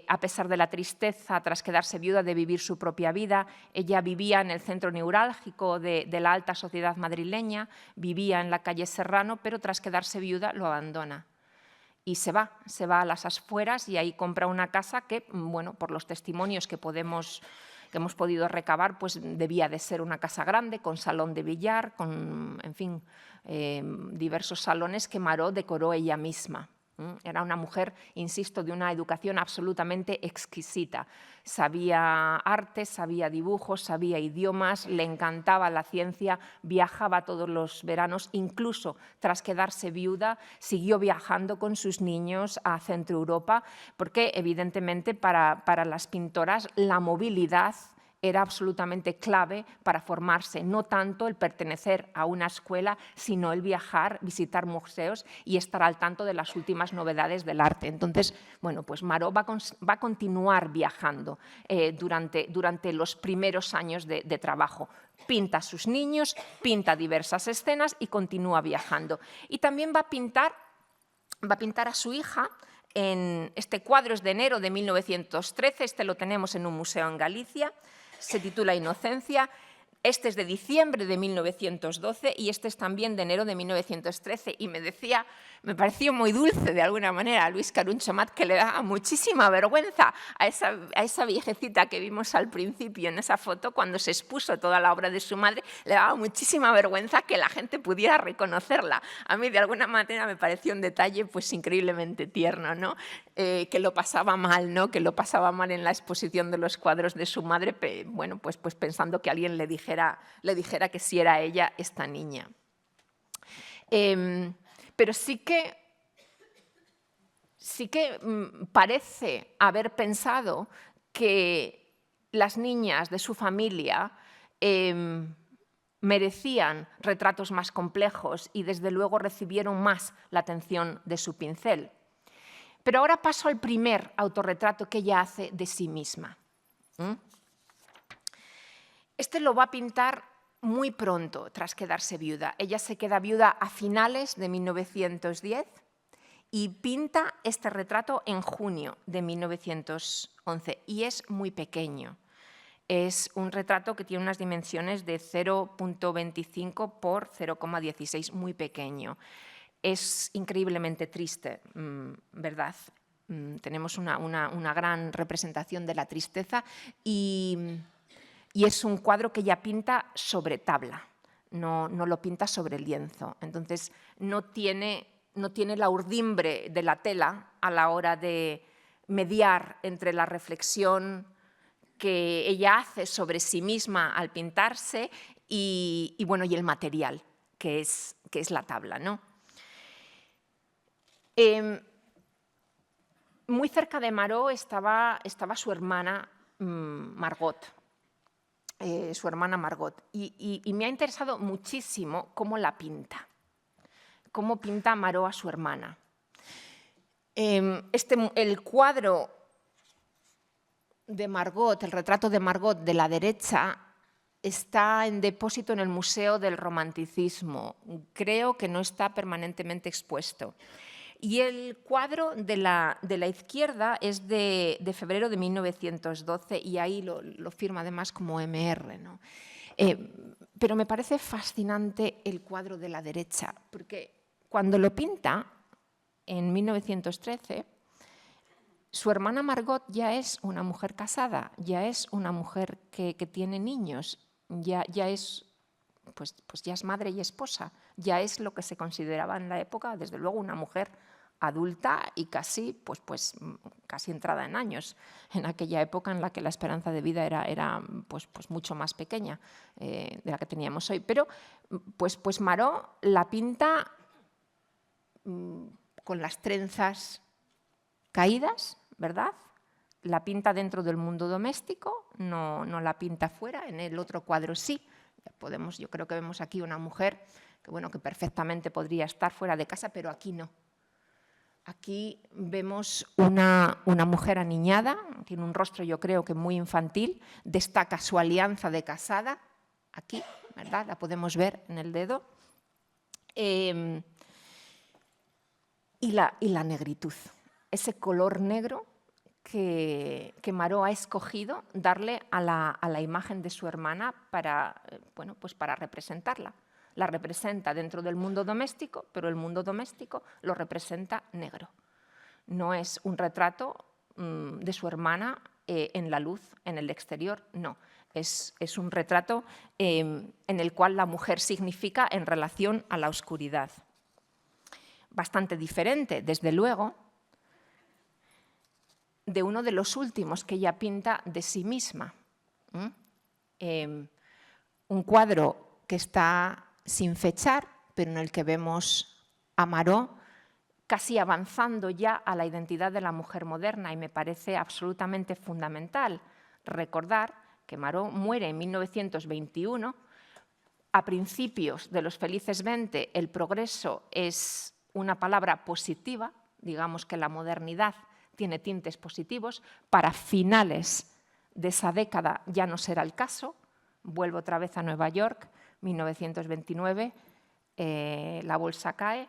a pesar de la tristeza tras quedarse viuda, de vivir su propia vida. Ella vivía en el centro neurálgico de la alta sociedad madrileña, vivía en la calle Serrano, pero tras quedarse viuda lo abandona. Y se va a las afueras y ahí compra una casa que, bueno, por los testimonios que hemos podido recabar, pues debía de ser una casa grande, con salón de billar, con, en fin, diversos salones que Maró decoró ella misma. Era una mujer, insisto, de una educación absolutamente exquisita. Sabía arte, sabía dibujos, sabía idiomas, le encantaba la ciencia, viajaba todos los veranos, incluso tras quedarse viuda, siguió viajando con sus niños a Centro Europa, porque evidentemente para las pintoras la movilidad era absolutamente clave para formarse, no tanto el pertenecer a una escuela, sino el viajar, visitar museos y estar al tanto de las últimas novedades del arte. Entonces, bueno, pues Maró va a continuar viajando durante los primeros años de trabajo. Pinta a sus niños, pinta diversas escenas y continúa viajando. Y también va a pintar a su hija. En este cuadro es de enero de 1913, este lo tenemos en un museo en Galicia. Se titula Inocencia. Este es de diciembre de 1912 y este es también de enero de 1913. Y me pareció muy dulce de alguna manera a Luis Caruncho Mat, que le daba muchísima vergüenza a esa viejecita que vimos al principio en esa foto, cuando se expuso toda la obra de su madre, le daba muchísima vergüenza que la gente pudiera reconocerla. A mí de alguna manera me pareció un detalle pues increíblemente tierno, ¿no? Que lo pasaba mal, ¿no? Que lo pasaba mal en la exposición de los cuadros de su madre, bueno, pues pensando que alguien le dijera que sí era ella esta niña. Pero sí que parece haber pensado que las niñas de su familia merecían retratos más complejos y desde luego recibieron más la atención de su pincel. Pero ahora paso al primer autorretrato que ella hace de sí misma. Este lo va a pintar muy pronto, tras quedarse viuda. Ella se queda viuda a finales de 1910 y pinta este retrato en junio de 1911 y es muy pequeño. Es un retrato que tiene unas dimensiones de 0,25 por 0,16, muy pequeño. Es increíblemente triste, ¿verdad? Tenemos una gran representación de la tristeza y es un cuadro que ella pinta sobre tabla, no lo pinta sobre lienzo. Entonces, no tiene la urdimbre de la tela a la hora de mediar entre la reflexión que ella hace sobre sí misma al pintarse y el material, que es la tabla, ¿no? Muy cerca de Maró estaba su hermana Margot. Y me ha interesado muchísimo cómo la pinta, cómo pinta Maró a su hermana. El cuadro de Margot, el retrato de Margot de la derecha, está en depósito en el Museo del Romanticismo. Creo que no está permanentemente expuesto. Y el cuadro de la izquierda es de febrero de 1912 y ahí lo firma además como MR, ¿no? Pero me parece fascinante el cuadro de la derecha, porque cuando lo pinta en 1913, su hermana Margot ya es una mujer casada, ya es una mujer que tiene niños, ya es, pues ya es madre y esposa, ya es lo que se consideraba en la época, desde luego, una mujer adulta y casi entrada en años, en aquella época en la que la esperanza de vida era mucho más pequeña de la que teníamos hoy. Pero pues Marot la pinta con las trenzas caídas, ¿verdad? La pinta dentro del mundo doméstico, no la pinta fuera. En el otro cuadro sí. Yo creo que vemos aquí una mujer que perfectamente podría estar fuera de casa, pero aquí no. Aquí vemos una mujer aniñada, tiene un rostro yo creo que muy infantil, destaca su alianza de casada, aquí, ¿verdad? La podemos ver en el dedo. Y la negritud, ese color negro que Marot ha escogido darle a la imagen de su hermana para representarla. La representa dentro del mundo doméstico, pero el mundo doméstico lo representa negro. No es un retrato de su hermana en la luz, en el exterior, no. Es un retrato en el cual la mujer significa en relación a la oscuridad. Bastante diferente, desde luego, de uno de los últimos que ella pinta de sí misma. Un cuadro que está sin fechar, pero en el que vemos a Marot casi avanzando ya a la identidad de la mujer moderna, y me parece absolutamente fundamental recordar que Marot muere en 1921. A principios de los felices 20, el progreso es una palabra positiva, digamos que la modernidad tiene tintes positivos. Para finales de esa década ya no será el caso. Vuelvo otra vez a Nueva York, 1929, la bolsa cae,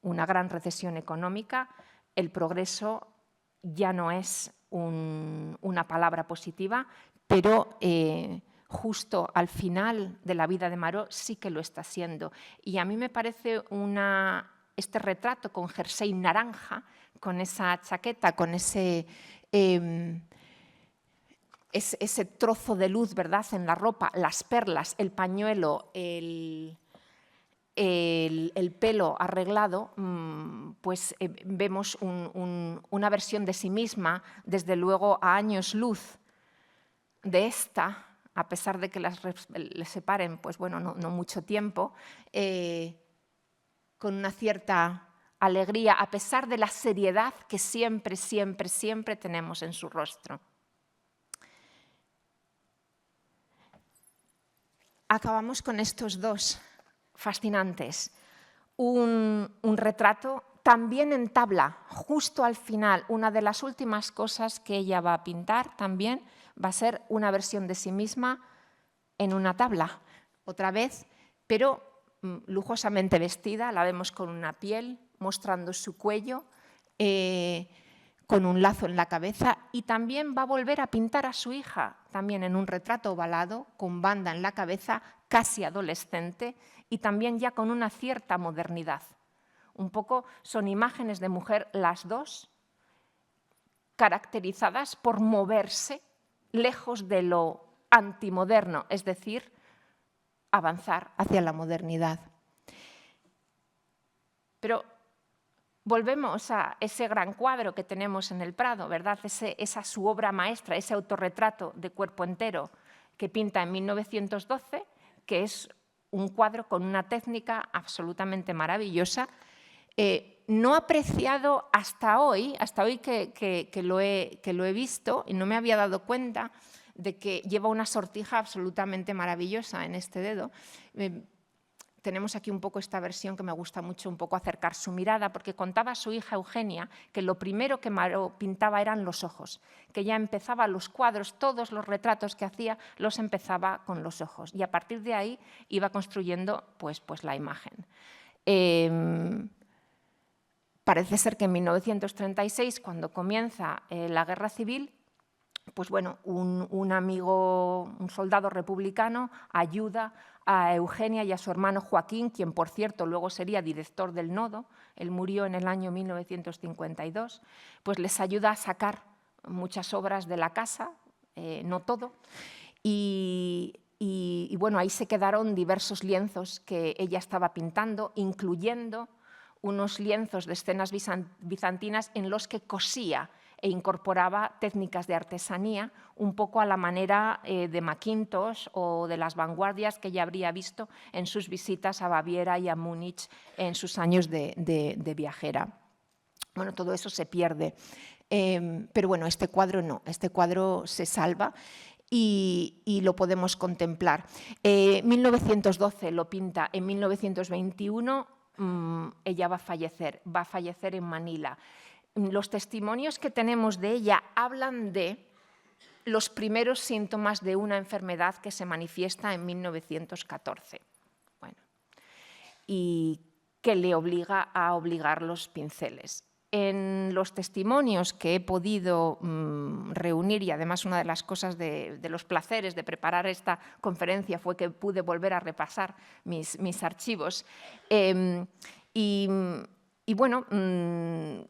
una gran recesión económica, el progreso ya no es una palabra positiva, pero justo al final de la vida de Marot sí que lo está siendo. Y a mí me parece este retrato con jersey naranja, con esa chaqueta, con ese trozo de luz, ¿verdad?, en la ropa, las perlas, el pañuelo, el pelo arreglado, pues vemos una versión de sí misma, desde luego a años luz de esta, a pesar de que les separen no mucho tiempo, con una cierta alegría, a pesar de la seriedad que siempre, siempre, siempre tenemos en su rostro. Acabamos con estos dos fascinantes. Un retrato también en tabla, justo al final. Una de las últimas cosas que ella va a pintar también va a ser una versión de sí misma en una tabla, otra vez, pero lujosamente vestida. La vemos con una piel, mostrando su cuello, con un lazo en la cabeza, y también va a volver a pintar a su hija, también en un retrato ovalado, con banda en la cabeza, casi adolescente, y también ya con una cierta modernidad. Un poco son imágenes de mujer las dos, caracterizadas por moverse lejos de lo antimoderno, es decir, avanzar hacia la modernidad. Pero volvemos a ese gran cuadro que tenemos en el Prado, ¿verdad? Esa su obra maestra, ese autorretrato de cuerpo entero que pinta en 1912, que es un cuadro con una técnica absolutamente maravillosa, no apreciado hasta hoy que lo he visto, y no me había dado cuenta de que lleva una sortija absolutamente maravillosa en este dedo. tenemos aquí un poco esta versión que me gusta mucho, un poco acercar su mirada, porque contaba a su hija Eugenia que lo primero que Maró pintaba eran los ojos, que ya empezaba los cuadros, todos los retratos que hacía los empezaba con los ojos y a partir de ahí iba construyendo pues la imagen. Parece ser que en 1936, cuando comienza la Guerra Civil, pues bueno, un amigo, un soldado republicano, ayuda a Eugenia y a su hermano Joaquín, quien, por cierto, luego sería director del Nodo, él murió en el año 1952, pues les ayuda a sacar muchas obras de la casa, no todo, y bueno, ahí se quedaron diversos lienzos que ella estaba pintando, incluyendo unos lienzos de escenas bizantinas en los que cosía e incorporaba técnicas de artesanía un poco a la manera de Mackintosh o de las vanguardias que ella habría visto en sus visitas a Baviera y a Múnich en sus años de viajera. Bueno, todo eso se pierde, pero bueno, este cuadro no, este cuadro se salva y lo podemos contemplar. 1912 lo pinta, en 1921 ella va a fallecer en Manila. Los testimonios que tenemos de ella hablan de los primeros síntomas de una enfermedad que se manifiesta en 1914. Bueno, y que le obliga a obligar los pinceles. En los testimonios que he podido reunir, y además una de las cosas de los placeres de preparar esta conferencia fue que pude volver a repasar mis archivos, y bueno,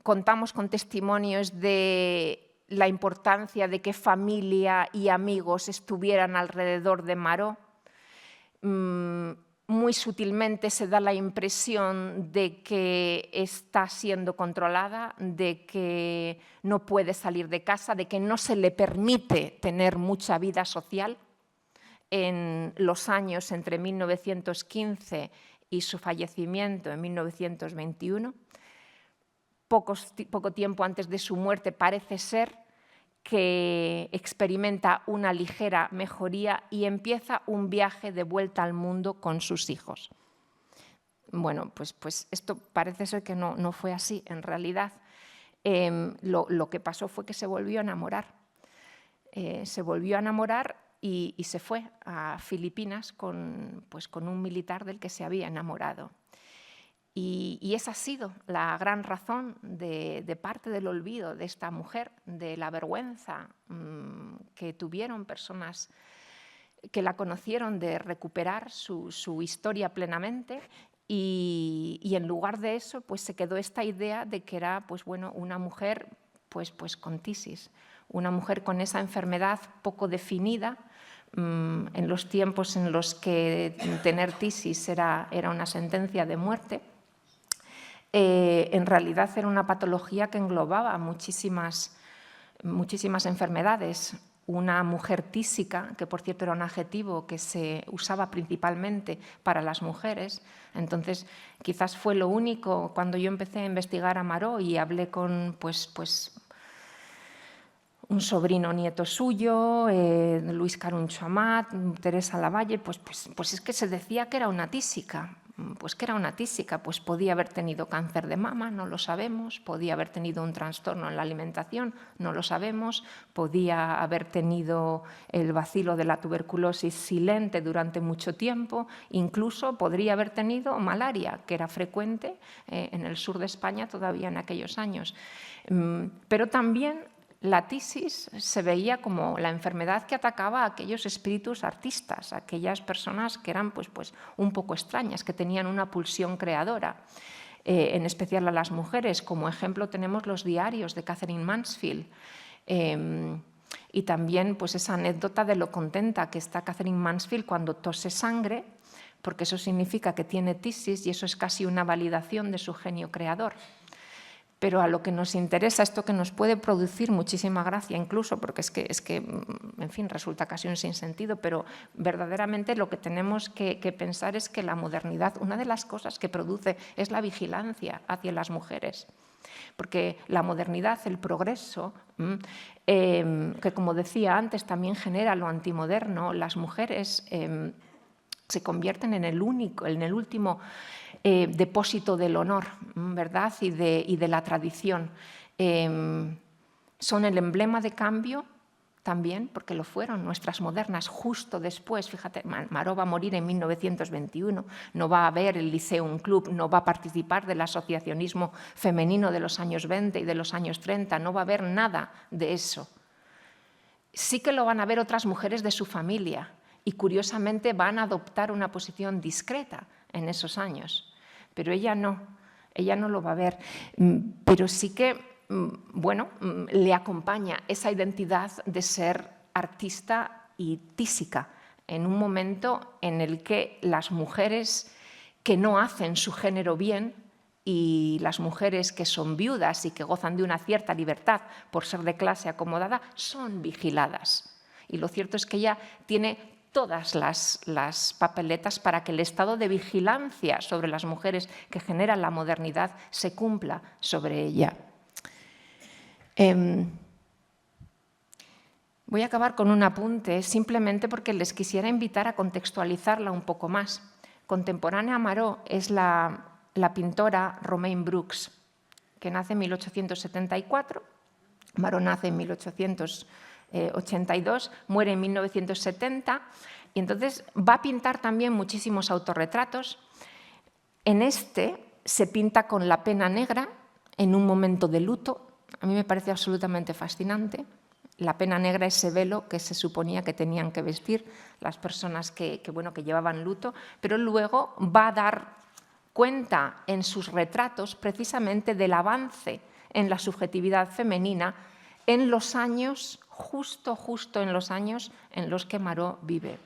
contamos con testimonios de la importancia de que familia y amigos estuvieran alrededor de Maró. Muy sutilmente se da la impresión de que está siendo controlada, de que no puede salir de casa, de que no se le permite tener mucha vida social. En los años entre 1915 y su fallecimiento en 1921, poco tiempo antes de su muerte, parece ser que experimenta una ligera mejoría y empieza un viaje de vuelta al mundo con sus hijos. Bueno, pues esto parece ser que no fue así. En realidad, lo que pasó fue que se volvió a enamorar. Se volvió a enamorar y se fue a Filipinas con un militar del que se había enamorado. Y esa ha sido la gran razón de parte del olvido de esta mujer, de la vergüenza que tuvieron personas que la conocieron de recuperar su historia plenamente y en lugar de eso pues se quedó esta idea de que era una mujer pues con tisis, una mujer con esa enfermedad poco definida. En los tiempos en los que tener tisis era una sentencia de muerte, en realidad era una patología que englobaba muchísimas enfermedades. Una mujer tísica, que por cierto era un adjetivo que se usaba principalmente para las mujeres. Entonces, quizás fue lo único cuando yo empecé a investigar a Maró y hablé con un sobrino nieto suyo, Luis Caruncho Amat, Teresa Lavalle, pues es que se decía que era una tísica. Pues que era una tísica, pues podía haber tenido cáncer de mama, no lo sabemos, podía haber tenido un trastorno en la alimentación, no lo sabemos, podía haber tenido el bacilo de la tuberculosis silente durante mucho tiempo, incluso podría haber tenido malaria, que era frecuente en el sur de España todavía en aquellos años. Pero también la tisis se veía como la enfermedad que atacaba a aquellos espíritus artistas, a aquellas personas que eran un poco extrañas, que tenían una pulsión creadora, en especial a las mujeres. Como ejemplo tenemos los diarios de Katherine Mansfield y también esa anécdota de lo contenta que está Katherine Mansfield cuando tose sangre, porque eso significa que tiene tisis y eso es casi una validación de su genio creador. Pero a lo que nos interesa, esto que nos puede producir muchísima gracia incluso, porque es que en fin, resulta casi un sinsentido, pero verdaderamente lo que tenemos que pensar es que la modernidad, una de las cosas que produce es la vigilancia hacia las mujeres. Porque la modernidad, el progreso, que como decía antes también genera lo antimoderno, las mujeres se convierten en el último depósito del honor, ¿verdad? y de la tradición. Son el emblema de cambio también, porque lo fueron nuestras modernas justo después. Fíjate, Maró va a morir en 1921, no va a haber el Lyceum Club, no va a participar del asociacionismo femenino de los años 20 y de los años 30, no va a haber nada de eso. Sí que lo van a ver otras mujeres de su familia y curiosamente van a adoptar una posición discreta en esos años, pero ella no lo va a ver, pero sí que bueno, le acompaña esa identidad de ser artista y tísica en un momento en el que las mujeres que no hacen su género bien y las mujeres que son viudas y que gozan de una cierta libertad por ser de clase acomodada son vigiladas. Y lo cierto es que ella tiene todas las papeletas para que el estado de vigilancia sobre las mujeres que genera la modernidad se cumpla sobre ella. Voy a acabar con un apunte, simplemente porque les quisiera invitar a contextualizarla un poco más. Contemporánea a Maró es la pintora Romaine Brooks, que nace en 1874, Maró nace en 1882, muere en 1970, y entonces va a pintar también muchísimos autorretratos. En este se pinta con la pena negra en un momento de luto. A mí me parece absolutamente fascinante. La pena negra, ese velo que se suponía que tenían que vestir las personas que llevaban luto, pero luego va a dar cuenta en sus retratos precisamente del avance en la subjetividad femenina en los años, justo en los años en los que Maró vive.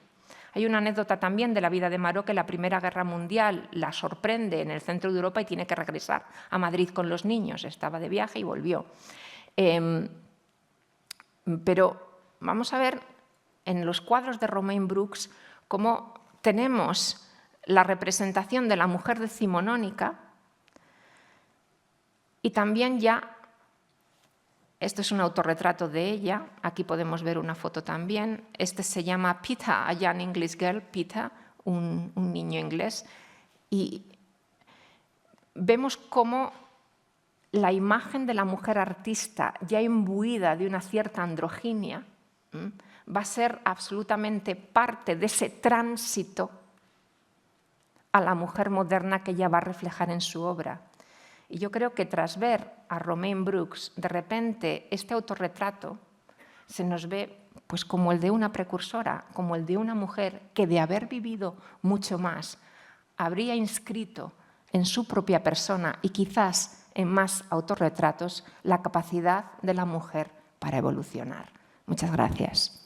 Hay una anécdota también de la vida de Maró, que la Primera Guerra Mundial la sorprende en el centro de Europa y tiene que regresar a Madrid con los niños. Estaba de viaje y volvió. Pero vamos a ver en los cuadros de Romaine Brooks cómo tenemos la representación de la mujer decimonónica y también ya, esto es un autorretrato de ella, aquí podemos ver una foto también, este se llama Pita, a young English girl, Pita, un niño inglés, y vemos cómo la imagen de la mujer artista, ya imbuida de una cierta androginia, va a ser absolutamente parte de ese tránsito a la mujer moderna que ella va a reflejar en su obra. Y yo creo que tras ver a Romaine Brooks, de repente este autorretrato se nos ve pues como el de una precursora, como el de una mujer que, de haber vivido mucho más, habría inscrito en su propia persona y quizás en más autorretratos la capacidad de la mujer para evolucionar. Muchas gracias.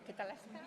¿Qué tal has estado?